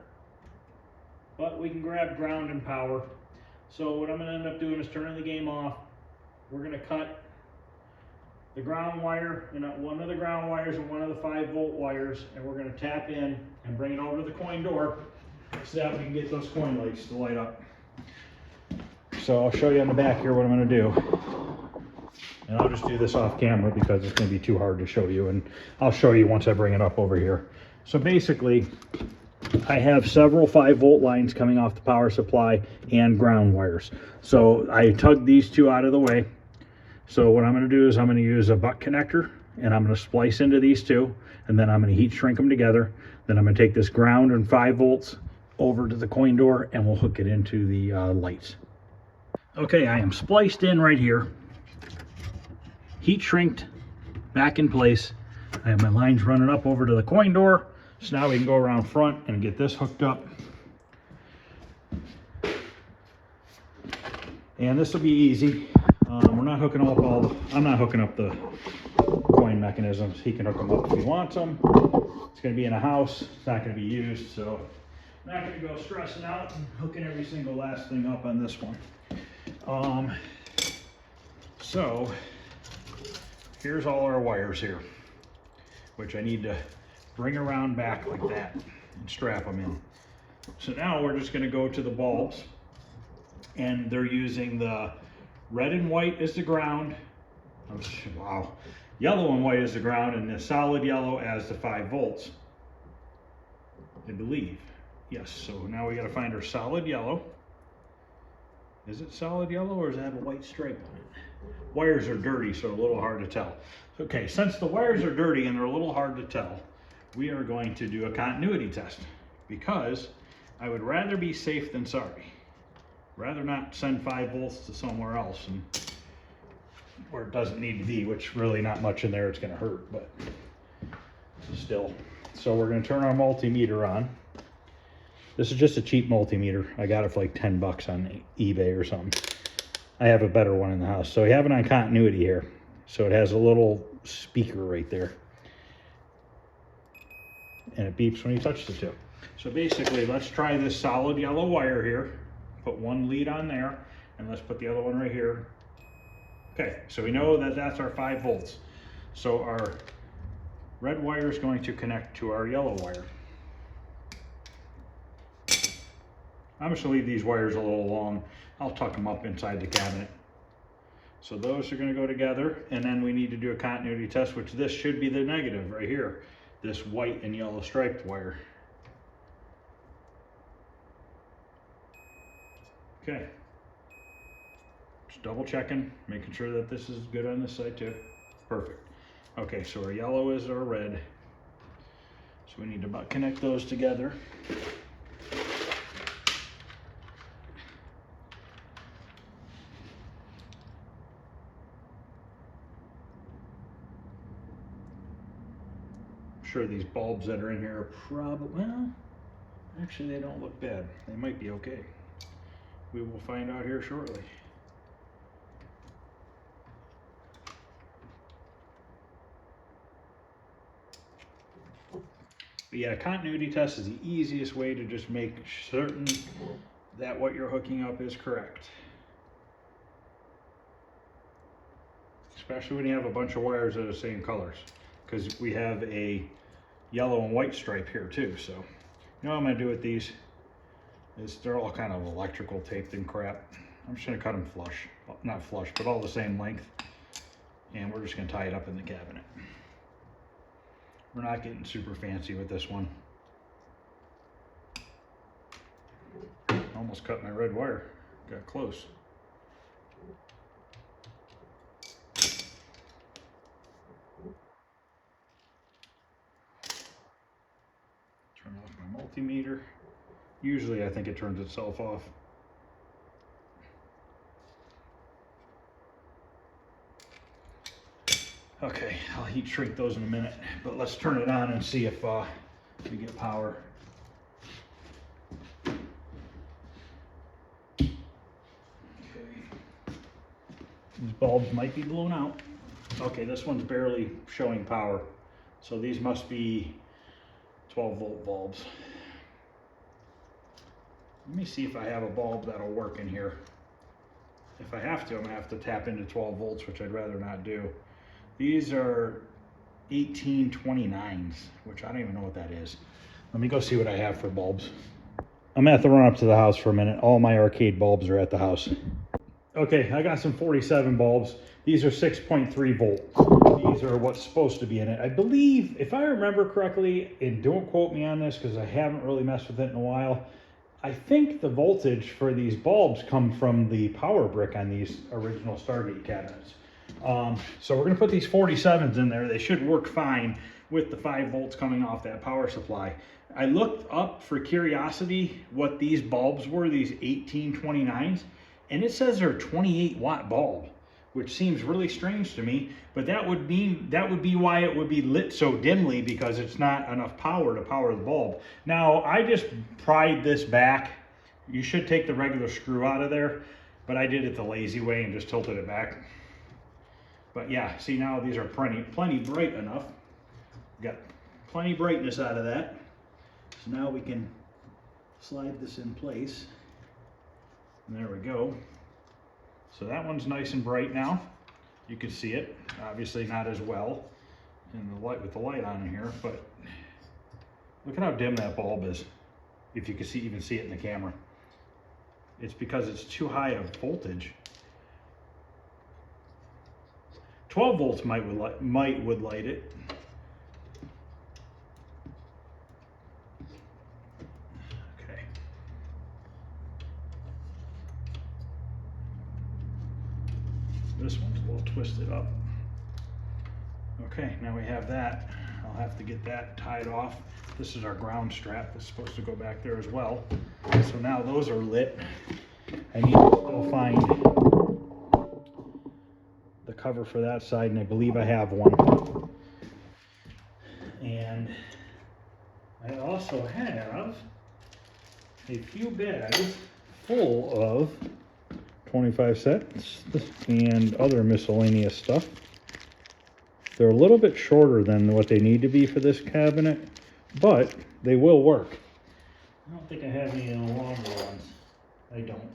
But we can grab ground and power. So what I'm going to end up doing is turning the game off. We're going to cut the ground wire, and one of the ground wires and one of the 5 volt wires, and we're going to tap in and bring it over to the coin door so that we can get those coin lights to light up. So I'll show you on the back here what I'm going to do. And I'll just do this off camera because it's going to be too hard to show you, and I'll show you once I bring it up over here. So basically, I have several 5 volt lines coming off the power supply and ground wires. So I tugged these 2 out of the way. So what I'm going to do is I'm going to use a butt connector, and I'm going to splice into these 2, and then I'm going to heat shrink them together. Then I'm going to take this ground and 5 volts over to the coin door, and we'll hook it into the lights. Okay, I am spliced in right here, heat shrinked, back in place. I have my lines running up over to the coin door. So now we can go around front and get this hooked up. And this will be easy. We're not hooking up I'm not hooking up the coin mechanisms. He can hook them up if he wants them. It's going to be in a house. It's not going to be used, so I'm not going to go stressing out and hooking every single last thing up on this one. So here's all our wires here, which I need to bring around back like that and strap them in. So now we're just going to go to the bulbs, and they're using the red and white as the ground. Wow. Yellow and white as the ground, and the solid yellow as the 5 volts, I believe. Yes, so now we got to find our solid yellow. Is it solid yellow, or does it have a white stripe on it? Wires are dirty, so a little hard to tell. Okay, since the wires are dirty and they're a little hard to tell, we are going to do a continuity test, because I would rather be safe than sorry. Rather not send 5 volts to somewhere else and where it doesn't need to be, which really not much in there, it's going to hurt, but still. So we're going to turn our multimeter on. This is just a cheap multimeter. I got it for like 10 bucks on eBay or something. I have a better one in the house. So we have it on continuity here. So it has a little speaker right there, and it beeps when you touch the tip. So basically, let's try this solid yellow wire here. Put one lead on there, and let's put the other one right here. Okay, so we know that that's our 5 volts. So our red wire is going to connect to our yellow wire. I'm just gonna leave these wires a little long. I'll tuck them up inside the cabinet. So those are gonna go together, and then we need to do a continuity test, which this should be the negative right here. this white and yellow striped wire. Okay. Just double checking, making sure that this is good on this side too. Perfect. Okay, so our yellow is our red. So we need to about connect those together. I'm sure these bulbs that are in here are probably, well, actually they don't look bad. They might be okay. We will find out here shortly. But yeah, continuity test is the easiest way to just make certain that what you're hooking up is correct. Especially when you have a bunch of wires that are the same colors. Because we have a yellow and white stripe here too. So, you know what I'm going to do with these? Is they're all kind of electrical taped and crap. I'm just going to cut them flush. Not flush, but all the same length. And we're just going to tie it up in the cabinet. We're not getting super fancy with this one. Almost cut my red wire. Got close. Turn off my multimeter. Usually I think it turns itself off. Okay, I'll heat shrink those in a minute, but let's turn it on and see if we get power. Okay. These bulbs might be blown out. Okay, this one's barely showing power. So these must be 12-volt bulbs. Let me see if I have a bulb that'll work in here. If I have to, I'm gonna have to tap into 12 volts, which I'd rather not do. These are 1829s, which I don't even know what that is. Let me go see what I have for bulbs. I'm gonna have to run up to the house for a minute. All my arcade bulbs are at the house. Okay, I got some 47 bulbs. These are 6.3 volt. These are what's supposed to be in it. I believe, if I remember correctly, and don't quote me on this because I haven't really messed with it in a while, I think the voltage for these bulbs come from the power brick on these original Stargate cabinets. So we're going to put these 47s in there. They should work fine with the 5 volts coming off that power supply. I looked up for curiosity what these bulbs were, these 1829s, and it says they're a 28 watt bulb, which seems really strange to me, but that would be why it would be lit so dimly, because it's not enough power to power the bulb. Now, I just pried this back. You should take the regular screw out of there, but I did it the lazy way and just tilted it back. But yeah, see, now these are plenty bright enough. Got plenty brightness out of that. So now we can slide this in place. And there we go. So that one's nice and bright now. You can see it, obviously not as well in the light with the light on in here, but look at how dim that bulb is. If you can see, even see it in the camera. It's because it's too high of voltage. 12 volts would light it. Okay. This one's a little twisted up. Okay, now we have that. I'll have to get that tied off. This is our ground strap that's supposed to go back there as well. So now those are lit. I need to go find the cover for that side, and I believe I have one. And I also have a few bags full of 25 cents and other miscellaneous stuff. They're a little bit shorter than what they need to be for this cabinet, but they will work. I don't think I have any of the longer ones. I don't.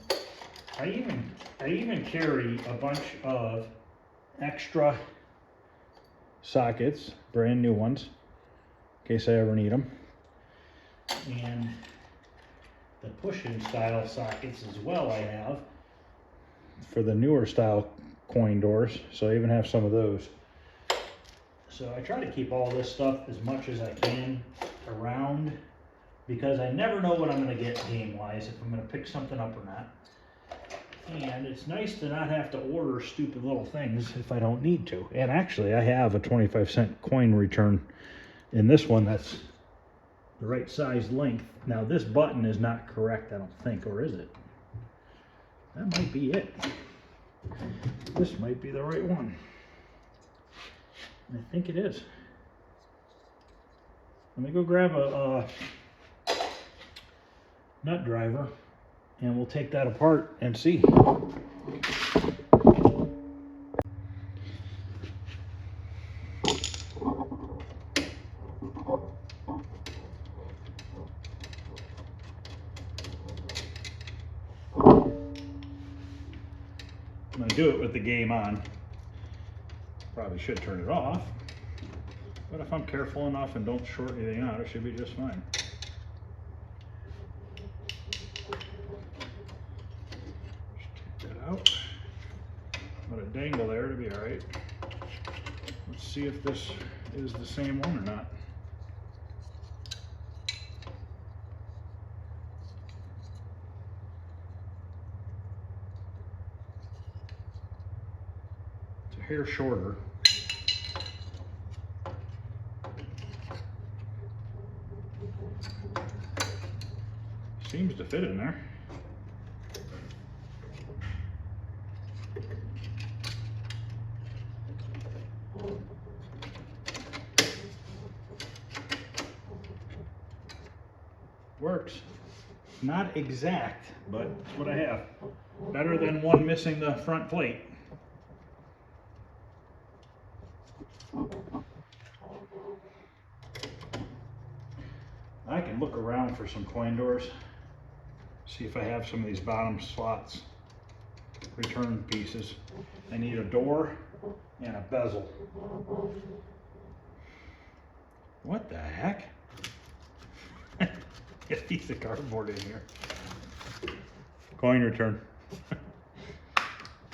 I even carry a bunch of extra sockets, brand new ones, in case I ever need them. And the push-in style sockets as well I have for the newer style coin doors, so I even have some of those. So I try to keep all this stuff as much as I can around, because I never know what I'm going to get game-wise, if I'm going to pick something up or not. And it's nice to not have to order stupid little things if I don't need to. And actually, I have a 25-cent coin return in this one that's the right size length. Now, this button is not correct, I don't think, or is it? That might be it. This might be the right one. I think it is. Let me go grab a nut driver, and we'll take that apart and see. I'm going to do it with the game on. Probably should turn it off, but if I'm careful enough and don't short anything out, it should be just fine. Just take that out. Let it dangle there to be all right. Let's see if this is the same one or not. It's a hair shorter. Seems to fit in there. Works. Not exact, but it's what I have. Better than one missing the front plate. I can look around for some coin doors. See if I have some of these bottom slots, return pieces. I need a door and a bezel. What the heck? Get a piece of cardboard in here. Coin return.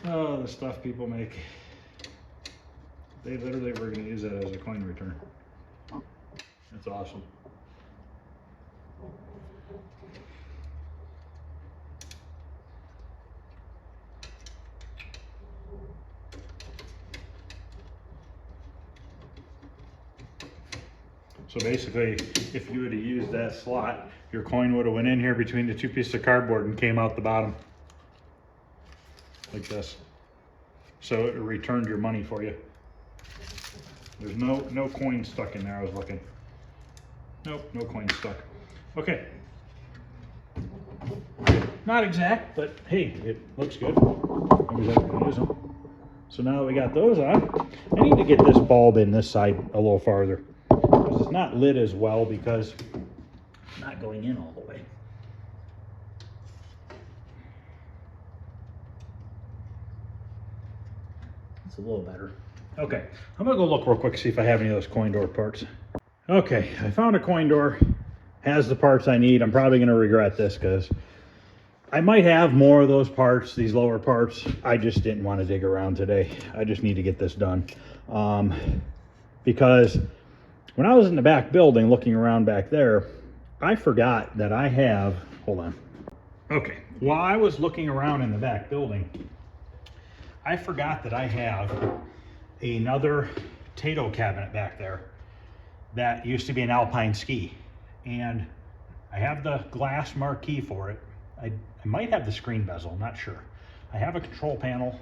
Oh, the stuff people make. They literally were going to use that as a coin return. That's awesome. So basically, if you would have used that slot, your coin would have went in here between the two pieces of cardboard and came out the bottom. Like this. So it returned your money for you. There's no coin stuck in there, I was looking. Nope, no coin stuck. Okay. Not exact, but hey, it looks good. Maybe I can use them. So now that we got those on, I need to get this bulb in this side a little farther. It's not lit as well because it's not going in all the way. It's a little better. Okay, I'm gonna go look real quick, see if I have any of those coin door parts. Okay, I found a coin door, has the parts I need. I'm probably gonna regret this because I might have more of those parts, these lower parts. I just didn't want to dig around today. I just need to get this done. Because when I was in the back building looking around back there, I forgot that I have, hold on. Okay, while I was looking around in the back building, I forgot that I have another Tato cabinet back there that used to be an Alpine ski. And I have the glass marquee for it. I might have the screen bezel, not sure. I have a control panel,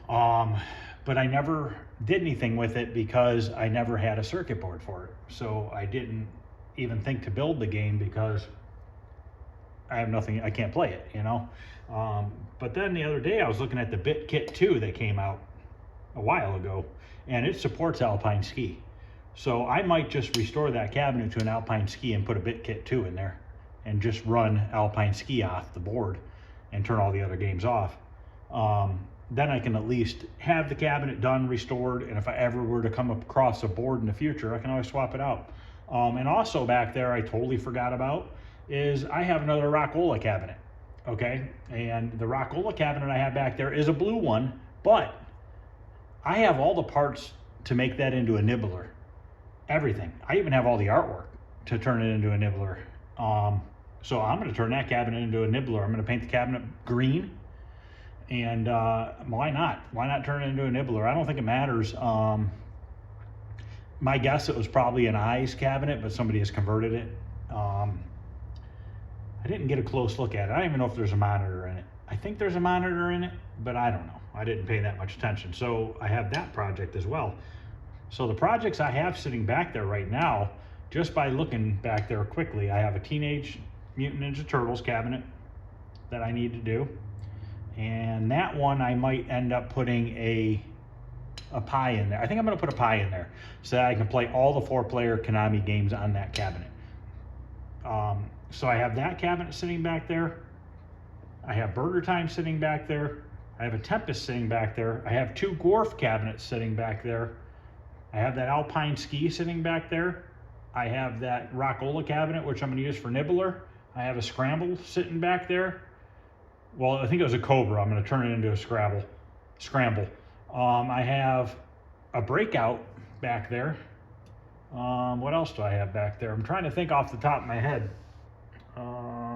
but I never did anything with it because I never had a circuit board for it. So I didn't even think to build the game because I have nothing, I can't play it, you know? But then the other day I was looking at the Bit Kit 2 that came out a while ago, and it supports Alpine ski. So I might just restore that cabinet to an Alpine ski and put a Bit Kit 2 in there and just run Alpine ski off the board and turn all the other games off. Then I can at least have the cabinet done, restored, and if I ever were to come across a board in the future, I can always swap it out. And also back there, I totally forgot about, is I have another Rockola cabinet, okay? And the Rockola cabinet I have back there is a blue one, but I have all the parts to make that into a nibbler. Everything. I even have all the artwork to turn it into a nibbler. So I'm going to turn that cabinet into a nibbler. I'm going to paint the cabinet green. And why not? Why not turn it into a nibbler? I don't think it matters. My guess, it was probably an eyes cabinet, but somebody has converted it. I didn't get a close look at it. I don't even know if there's a monitor in it. I think there's a monitor in it, but I don't know. I didn't pay that much attention. So I have that project as well. So the projects I have sitting back there right now, just by looking back there quickly, I have a Teenage Mutant Ninja Turtles cabinet that I need to do. And that one I might end up putting a pie in there. I think I'm going to put a pie in there so that I can play all the 4-player Konami games on that cabinet. So I have that cabinet sitting back there. I have Burger Time sitting back there. I have a Tempest sitting back there. I have 2 Gorf cabinets sitting back there. I have that Alpine Ski sitting back there. I have that Rockola cabinet, which I'm going to use for nibbler. I have a Scramble sitting back there. Well, I think it was a Cobra. I'm going to turn it into a Scramble. I have a Breakout back there. What else do I have back there? I'm trying to think off the top of my head.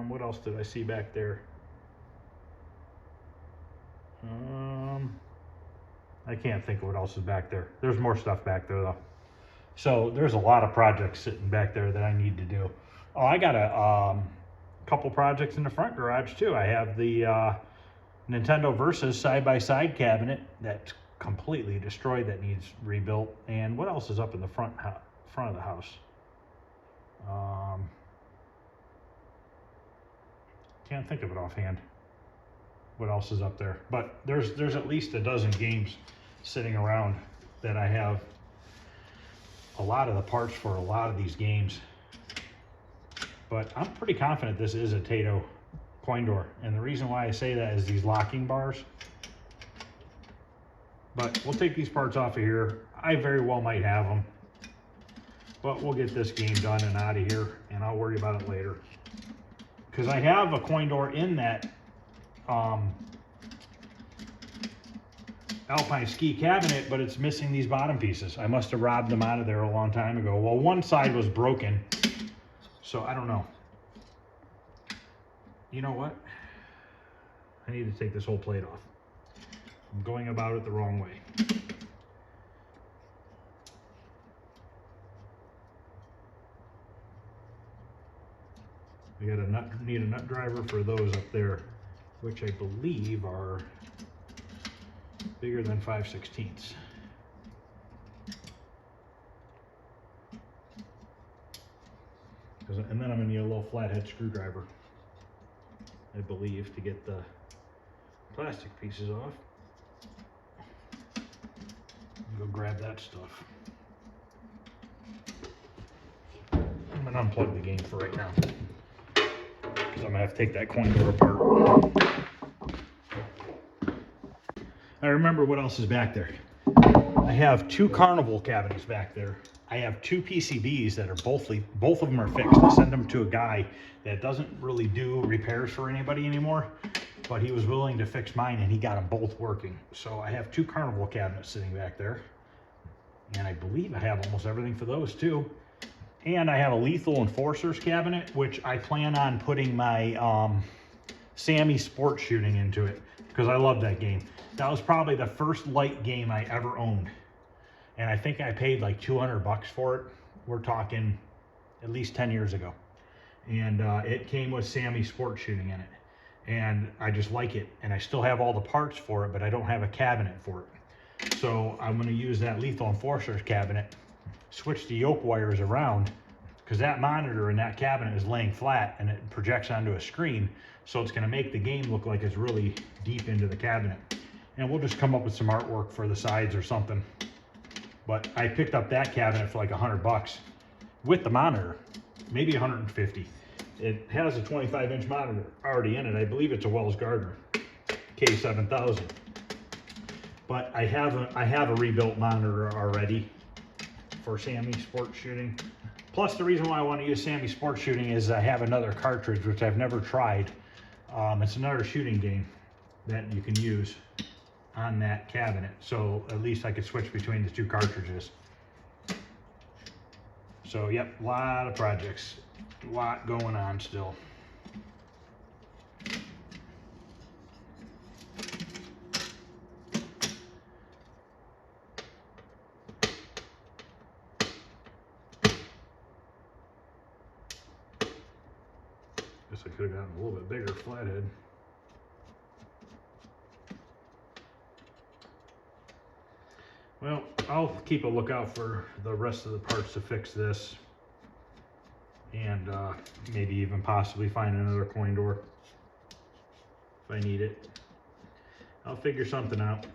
What else did I see back there? I can't think of what else is back there. There's more stuff back there though. So there's a lot of projects sitting back there that I need to do. Oh, I got a couple projects in the front garage too. I have the Nintendo Versus side-by-side cabinet that's completely destroyed that needs rebuilt. And what else is up in the front of the house? Can't think of it offhand. What else is up there? But there's at least a dozen games sitting around that I have a lot of the parts for a lot of these games. But I'm pretty confident this is a Taito coin door. And the reason why I say that is these locking bars. But we'll take these parts off of here. I very well might have them. But we'll get this game done and out of here, and I'll worry about it later. Because I have a coin door in that Alpine Ski cabinet, but it's missing these bottom pieces. I must have robbed them out of there a long time ago. Well, one side was broken, so I don't know. You know what? I need to take this whole plate off. I'm going about it the wrong way. We got need a nut driver for those up there, which I believe are bigger than 5/16. And then I'm gonna need a little flathead screwdriver, I believe, to get the plastic pieces off. Go grab that stuff. I'm gonna unplug the game for right now, because I'm gonna have to take that coin door apart. I remember what else is back there. I have 2 Carnival cabinets back there. I have 2 PCBs that are both of them are fixed. I sent them to a guy that doesn't really do repairs for anybody anymore, but he was willing to fix mine and he got them both working. So I have 2 Carnival cabinets sitting back there. And I believe I have almost everything for those too. And I have a Lethal Enforcers cabinet, which I plan on putting my Sammy Sport Shooting into it, because I love that game. That was probably the first light game I ever owned. And I think I paid like 200 bucks for it. We're talking at least 10 years ago. And it came with Sammy Sport Shooting in it. And I just like it. And I still have all the parts for it, but I don't have a cabinet for it. So I'm going to use that Lethal Enforcers cabinet, switch the yoke wires around, because that monitor in that cabinet is laying flat and it projects onto a screen. So it's going to make the game look like it's really deep into the cabinet. And we'll just come up with some artwork for the sides or something. But I picked up that cabinet for like 100 bucks with the monitor, maybe 150. It has a 25-inch monitor already in it. I believe it's a Wells Gardner K7000. But I have a rebuilt monitor already for Sammy Sport Shooting. Plus, the reason why I want to use Sammy Sport Shooting is I have another cartridge which I've never tried. It's another shooting game that you can use. on that cabinet, so at least I could switch between the two cartridges. So yep, a lot of projects, a lot going on still. Guess I could have gotten a little bit bigger flathead. Well, I'll keep a lookout for the rest of the parts to fix this, and maybe even possibly find another coin door if I need it. I'll figure something out.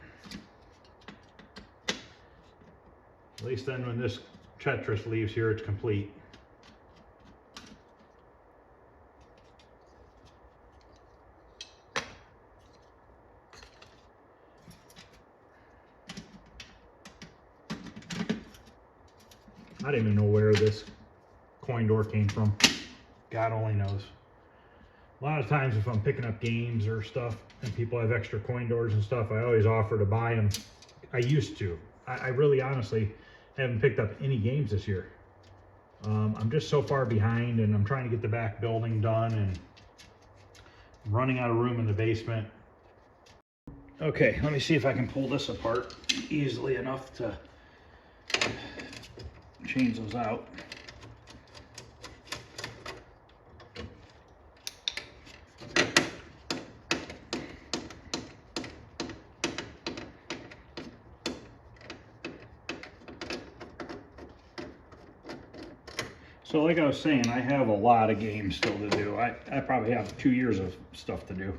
At least then when this Tetris leaves here, it's complete. I don't even know where this coin door came from. God only knows. A lot of times if I'm picking up games or stuff and people have extra coin doors and stuff, I always offer to buy them. I used to. I really honestly haven't picked up any games this year. I'm just so far behind, and I'm trying to get the back building done and running out of room in the basement. Okay, let me see if I can pull this apart easily enough to change those out. So like I was saying, I have a lot of games still to do. I probably have 2 years of stuff to do.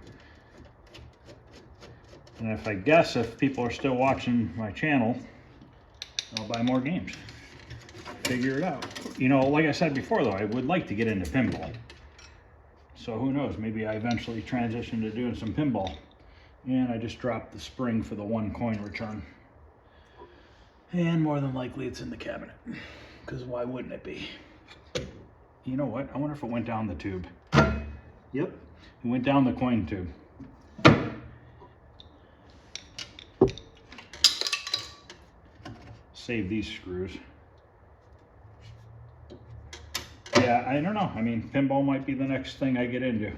And if people are still watching my channel, I'll buy more games. Figure it out. You know, like I said before though, I would like to get into pinball. So who knows, maybe I eventually transition to doing some pinball. And I just dropped the spring for the 1 coin return. And more than likely it's in the cabinet. Because why wouldn't it be? You know what? I wonder if it went down the tube. Yep, it went down the coin tube. Save these screws. Yeah, I don't know. I mean, pinball might be the next thing I get into.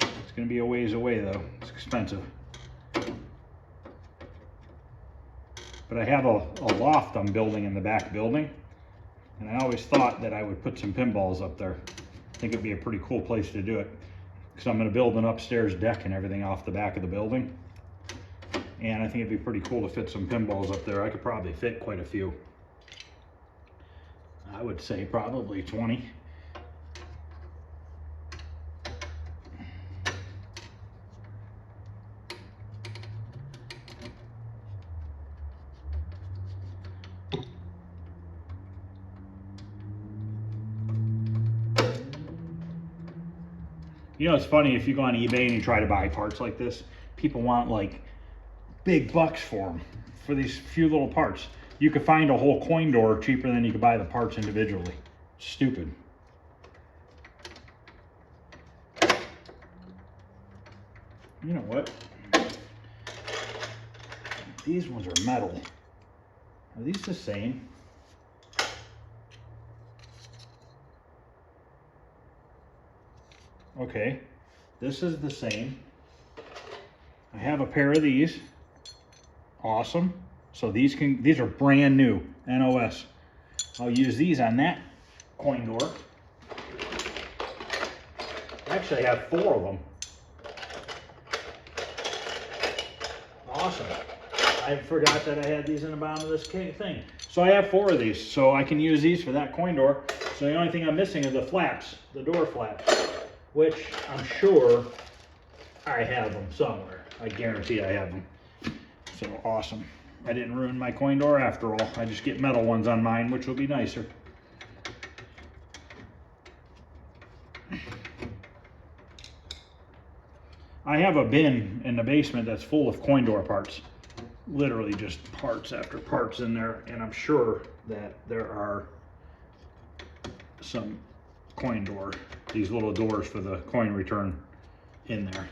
It's going to be a ways away though. It's expensive. But I have a loft I'm building in the back building. And I always thought that I would put some pinballs up there. I think it'd be a pretty cool place to do it. Because I'm going to build an upstairs deck and everything off the back of the building. And I think it'd be pretty cool to fit some pinballs up there. I could probably fit quite a few. I would say probably 20. You know, it's funny, if you go on eBay and you try to buy parts like this, people want like big bucks for them, for these few little parts. You could find a whole coin door cheaper than you could buy the parts individually. Stupid. You know what? These ones are metal. Are these the same? Okay, this is the same. I have a pair of these. Awesome. So these are brand new, NOS. I'll use these on that coin door. Actually, I have 4 of them. Awesome. I forgot that I had these in the bottom of this thing. So I have 4 of these, so I can use these for that coin door. So the only thing I'm missing are the flaps, the door flaps, which I'm sure I have them somewhere. I guarantee I have them. So awesome. I didn't ruin my coin door after all. I just get metal ones on mine, which will be nicer. I have a bin in the basement that's full of coin door parts. Literally just parts after parts in there, and I'm sure that there are some coin door, these little doors for the coin return in there.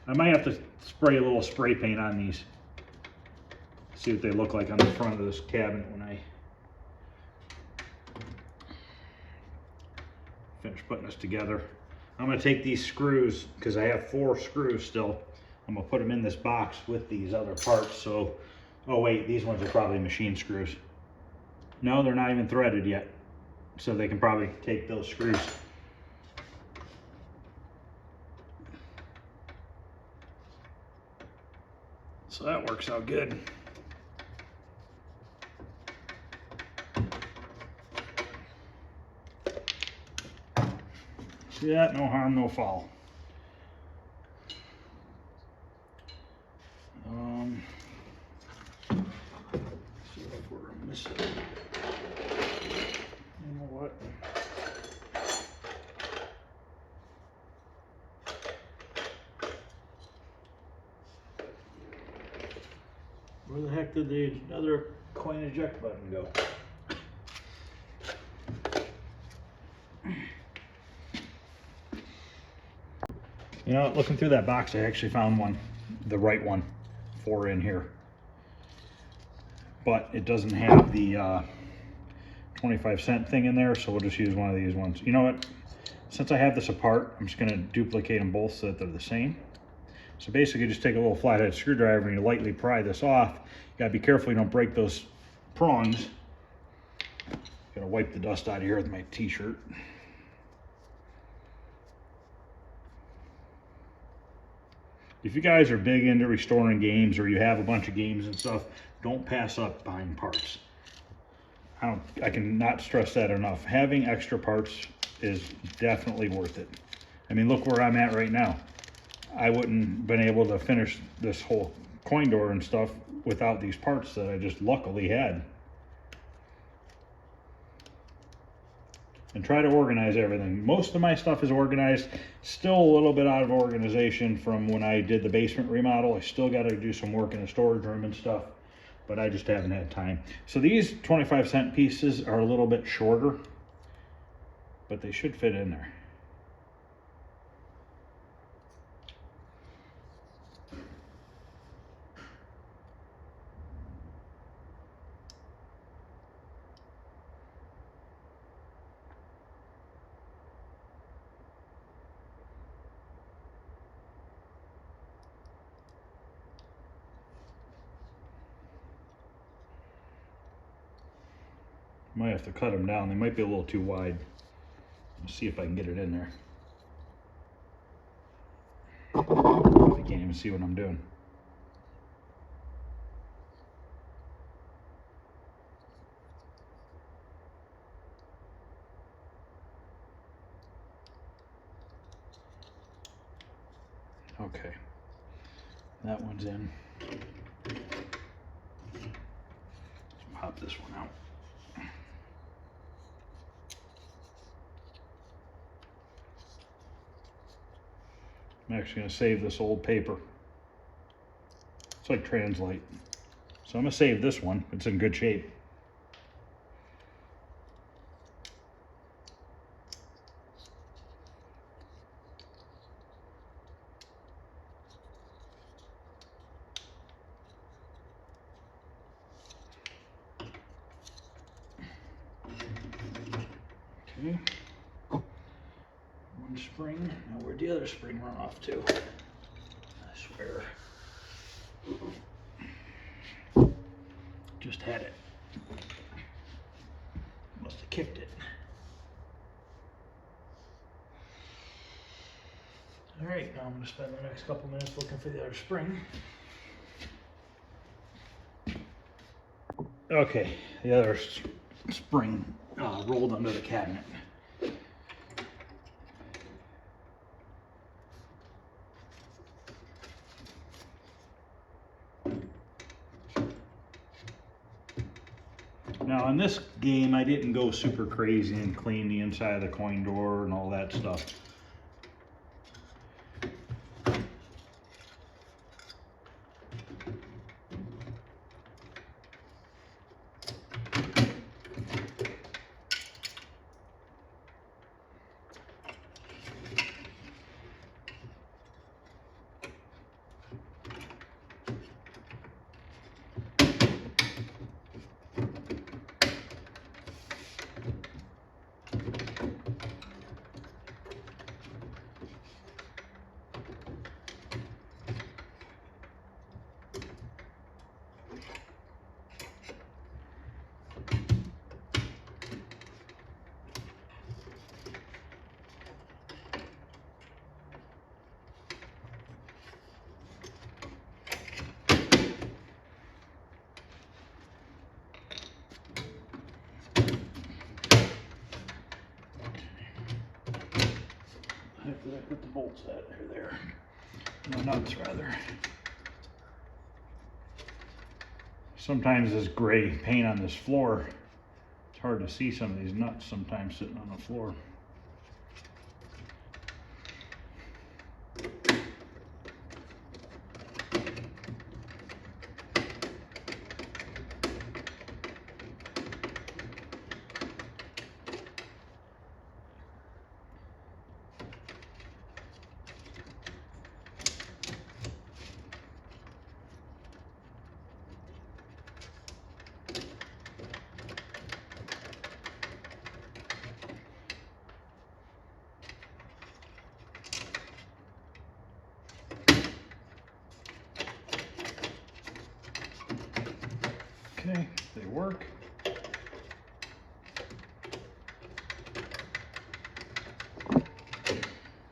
I might have to spray a little spray paint on these. See what they look like on the front of this cabinet when I finish putting this together. I'm going to take these screws, because I have 4 screws still. I'm going to put them in this box with these other parts. So, oh wait, these ones are probably machine screws. No, they're not even threaded yet. So they can probably take those screws. So that works out good. See that? No harm, no foul. See if we're missing. You know what? Where the heck did the other coin eject button go? You know, looking through that box, I actually found one, the right one, 4 in here. But it doesn't have the 25-cent thing in there, so we'll just use one of these ones. You know what? Since I have this apart, I'm just going to duplicate them both so that they're the same. So basically, just take a little flathead screwdriver and you lightly pry this off. You got to be careful you don't break those prongs. Got to wipe the dust out of here with my t-shirt. If you guys are big into restoring games, or you have a bunch of games and stuff, don't pass up buying parts. I cannot stress that enough. Having extra parts is definitely worth it. I mean, look where I'm at right now. I wouldn't been able to finish this whole coin door and stuff without these parts that I just luckily had. And try to organize everything. Most of my stuff is organized. Still a little bit out of organization from when I did the basement remodel. I still got to do some work in the storage room and stuff, but I just haven't had time. So these 25-cent pieces are a little bit shorter, but they should fit in there. Might have to cut them down. They might be a little too wide. Let's see if I can get it in there. I can't even see what I'm doing. Okay, that one's in. Let's pop this one out. I'm actually going to save this old paper. It's like Translate. So I'm going to save this one. It's in good shape. Okay. One spring. Now where'd the other spring run off to? I swear. Just had it. Must have kicked it. All right, now I'm going to spend the next couple minutes looking for the other spring. Okay, the other spring rolled under the cabinet. Now in this game, I didn't go super crazy and clean the inside of the coin door and all that stuff. bolts at? There. No nuts, rather. Sometimes this gray paint on this floor, it's hard to see some of these nuts sometimes sitting on the floor. Okay, they work.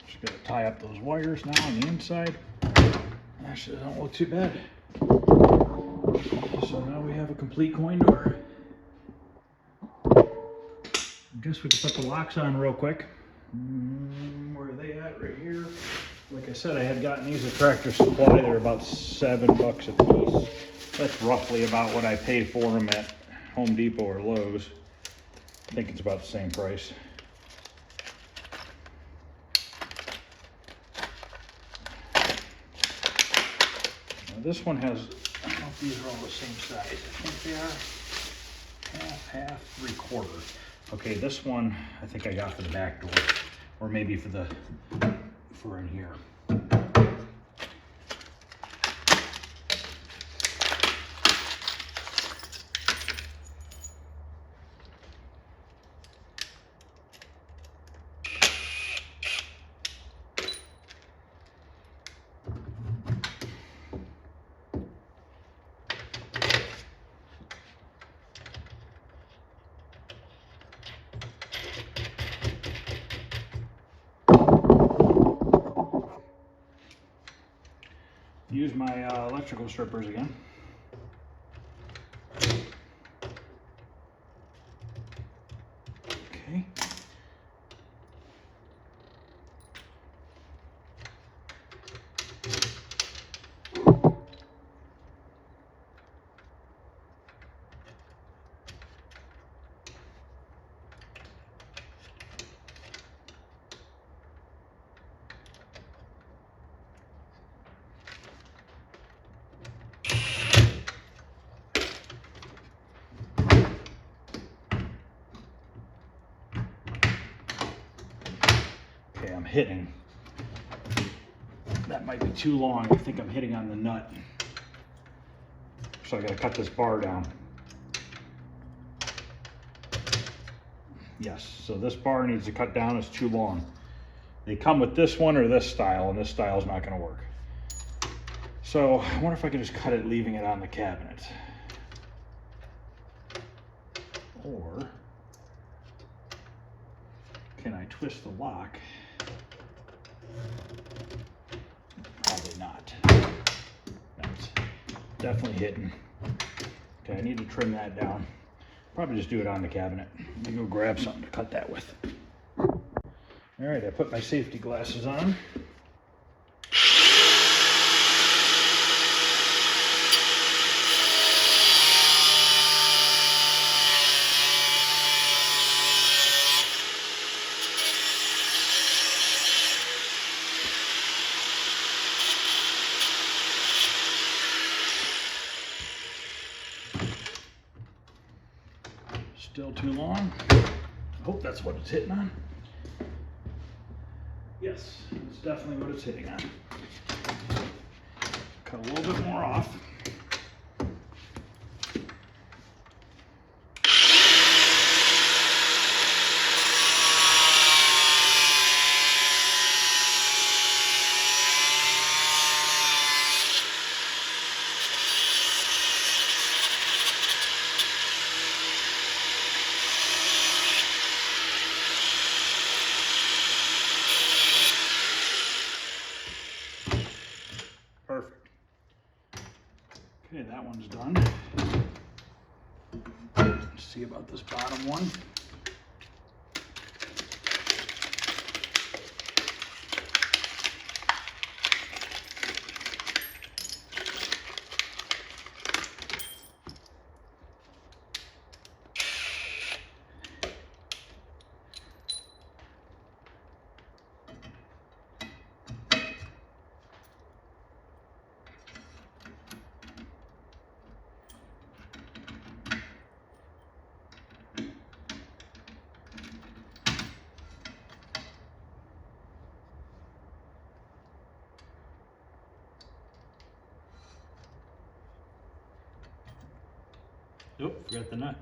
Just gotta tie up those wires now on the inside. Actually, they don't look too bad. So now we have a complete coin door. I guess we can put the locks on real quick. Where are they at? Right here. Like I said, I had gotten these at Tractor Supply. They're about $7 a piece. That's roughly about what I paid for them at Home Depot or Lowe's. I think it's about the same price. Now this one has, I don't know if these are all the same size. I think they are half, 3/4. Okay, this one I think I got for the back door, or maybe for in here. Use my electrical strippers again. Okay. I'm hitting. That might be too long. I think I'm hitting on the nut. So I gotta cut this bar down. Yes, so this bar needs to cut down, it's too long. They come with this one or this style, and this style is not gonna work. So I wonder if I could just cut it, leaving it on the cabinet. Or can I twist the lock? Probably not. That's definitely hitting. Okay, I need to trim that down. Probably just do it on the cabinet. Let me go grab something to cut that with. All right, I put my safety glasses on. Still too long. I hope that's what it's hitting on. Yes, it's definitely what it's hitting on. Cut a little bit more off. Perfect. Okay, that one's done. Let's see about this bottom one. Oop, forgot the nut.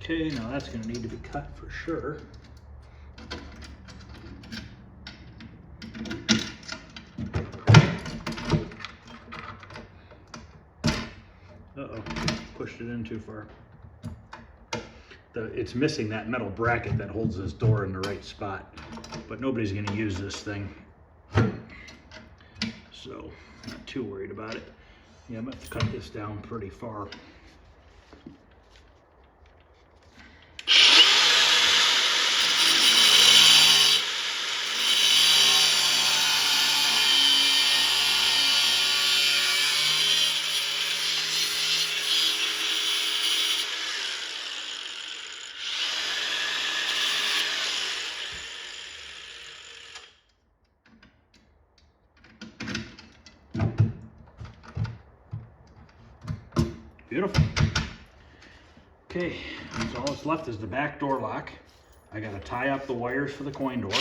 Okay, now that's going to need to be cut for sure. Uh-oh, pushed it in too far. It's missing that metal bracket that holds this door in the right spot, but nobody's going to use this thing, so not too worried about it. Yeah, I'm going to have to cut this down pretty far. Beautiful. Okay, so all that's left is the back door lock. I gotta tie up the wires for the coin door.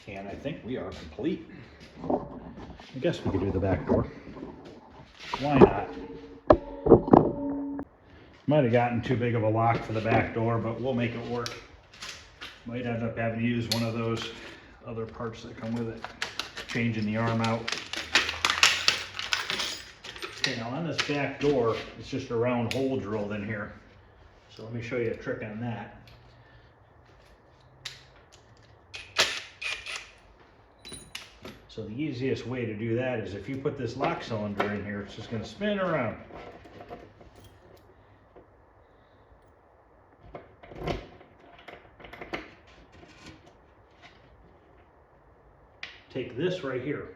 And I think we are complete. I guess we could do the back door. Why not? Might have gotten too big of a lock for the back door, but we'll make it work. Might end up having to use one of those other parts that come with it. Changing the arm out. Okay, now on this back door, it's just a round hole drilled in here. So let me show you a trick on that. So the easiest way to do that is if you put this lock cylinder in here, it's just going to spin around. Take this right here.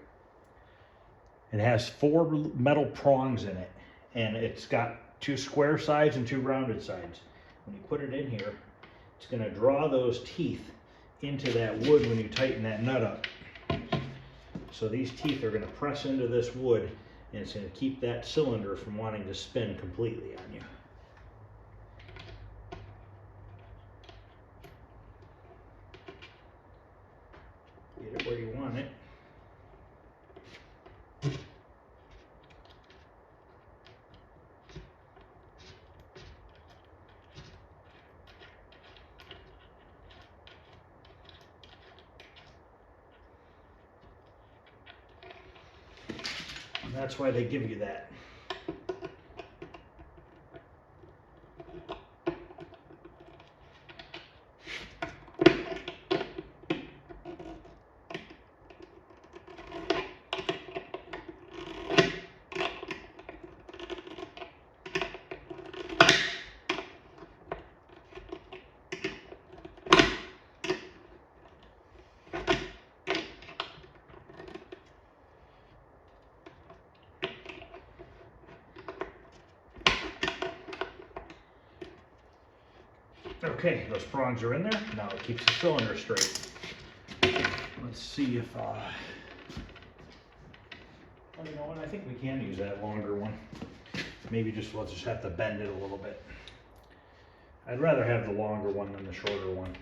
It has 4 metal prongs in it, and it's got 2 square sides and 2 rounded sides. When you put it in here, it's going to draw those teeth into that wood when you tighten that nut up. So these teeth are going to press into this wood, and it's going to keep that cylinder from wanting to spin completely on you. Get it where you want it. And that's why they give you that. Okay, those prongs are in there. Now it keeps the cylinder straight. Let's see if, oh, you know what, I think we can use that longer one. Maybe we'll just have to bend it a little bit. I'd rather have the longer one than the shorter one.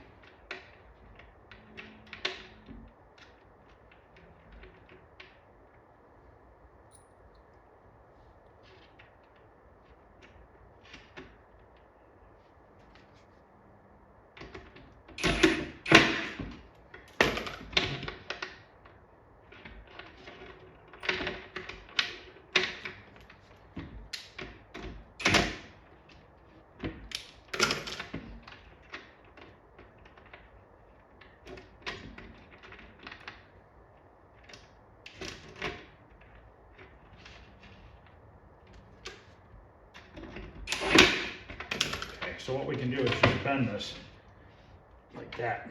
So what we can do is just bend this. that.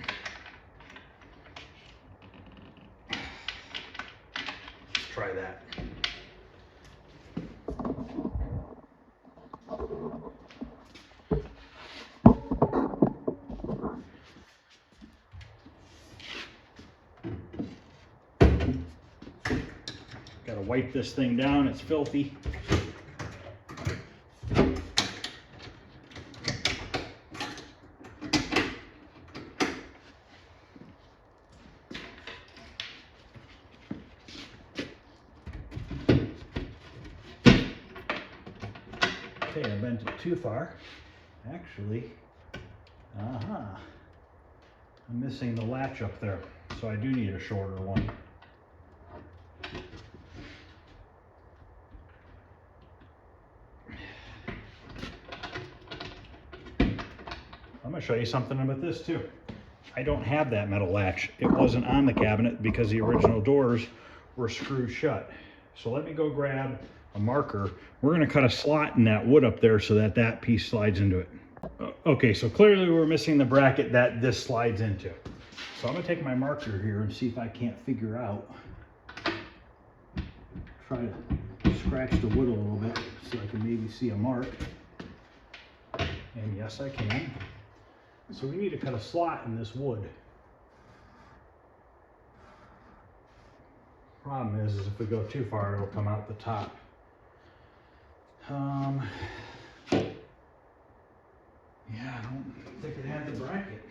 Let's try that. Gotta wipe this thing down, it's filthy. Okay, I bent it too far. Actually, I'm missing the latch up there, so I do need a shorter one. I'm gonna show you something about this too. I don't have that metal latch. It wasn't on the cabinet because the original doors were screwed shut. So let me go grab a marker. We're gonna cut a slot in that wood up there so that that piece slides into it. Okay, so clearly we're missing the bracket that this slides into. So I'm gonna take my marker here and see if I can't figure out. Try to scratch the wood a little bit so I can maybe see a mark. And yes, I can. So we need to cut a slot in this wood. Problem is if we go too far, it'll come out the top. Yeah, I don't think it had the bracket.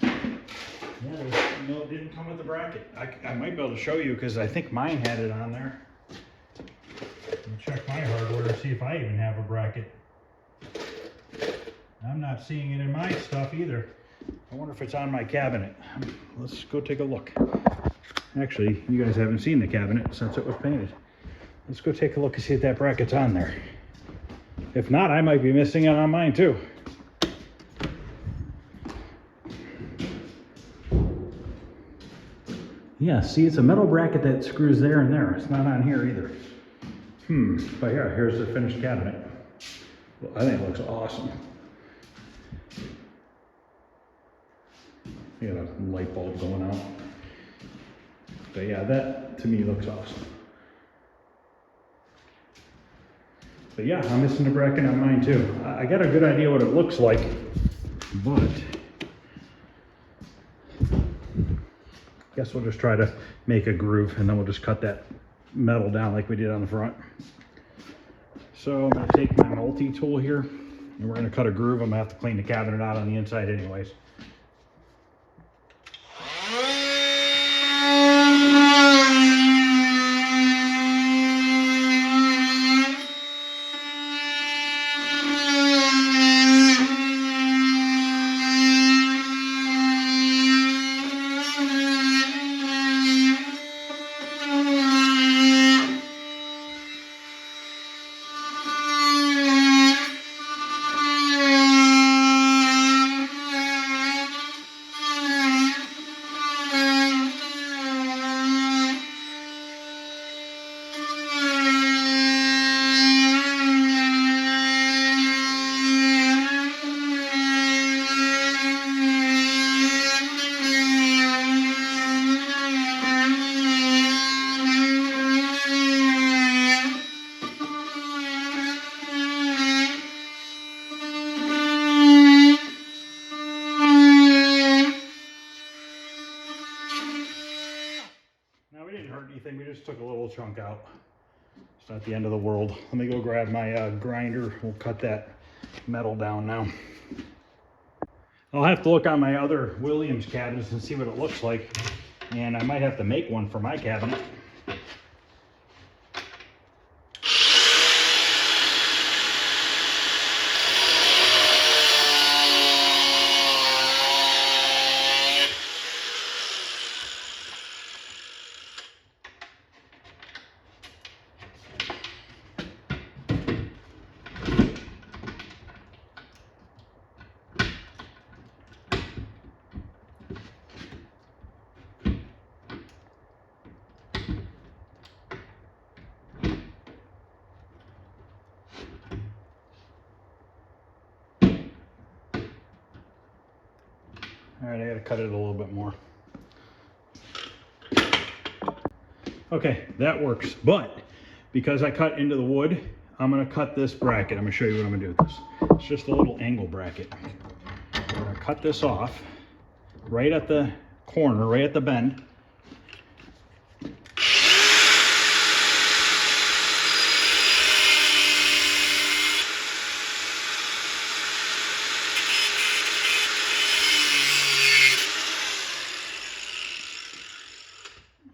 Yeah, no, it didn't come with the bracket. I might be able to show you because I think mine had it on there. I'll check my hardware and see if I even have a bracket. I'm not seeing it in my stuff either. I wonder if it's on my cabinet. Let's go take a look. Actually, you guys haven't seen the cabinet since it was painted. Let's go take a look and see if that bracket's on there. If not, I might be missing it on mine too. Yeah, see, it's a metal bracket that screws there and there. It's not on here either. But yeah, here's the finished cabinet. Well, I think it looks awesome. You got a light bulb going out. But yeah, that to me looks awesome. But yeah, I'm missing a bracket on mine too. I got a good idea what it looks like, but guess we'll just try to make a groove and then we'll just cut that metal down like we did on the front. So I'm gonna take my multi-tool here and we're gonna cut a groove. I'm gonna have to clean the cabinet out on the inside anyways. We just took a little chunk out. It's not the end of the world. Let me go grab my grinder. We'll cut that metal down now. I'll have to look on my other Williams cabinets and see what it looks like. And I might have to make one for my cabinet. right, I gotta cut it a little bit more. Okay, that works, but because I cut into the wood, I'm gonna cut this bracket. I'm gonna show you what I'm gonna do with this. It's just a little angle bracket. I'm gonna cut this off right at the corner, right at the bend.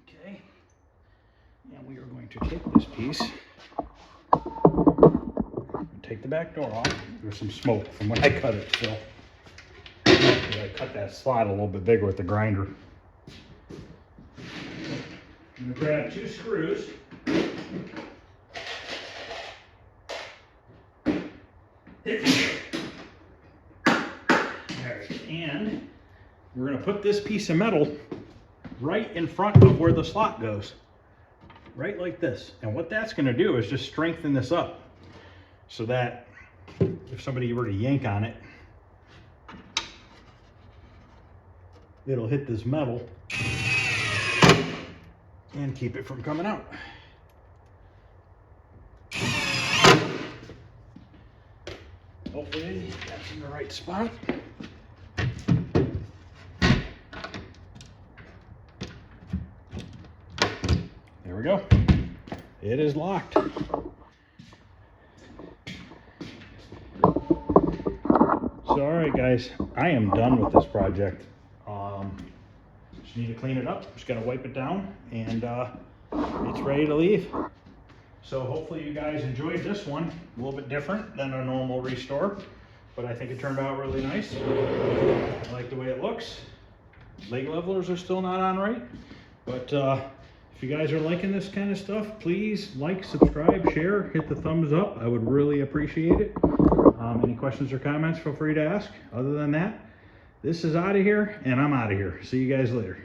Okay, and we are going to take this piece, take the back door off. There's some smoke from when I cut it still. I cut that slot a little bit bigger with the grinder. I'm gonna grab 2 screws. Alright, and we're gonna put this piece of metal right in front of where the slot goes. Right like this. And what that's gonna do is just strengthen this up so that if somebody were to yank on it, it'll hit this metal and keep it from coming out. Hopefully that's in the right spot. There we go. It is locked. So, all right, guys, I am done with this project. Just need to clean it up. Just gotta wipe it down, and it's ready to leave. So hopefully you guys enjoyed this one. A little bit different than a normal restore, but I think it turned out really nice. I like the way it looks. Leg levelers are still not on right, but if you guys are liking this kind of stuff, please like, subscribe, share, hit the thumbs up. I would really appreciate it. Any questions or comments, feel free to ask. Other than that, this is out of here, and I'm out of here. See you guys later.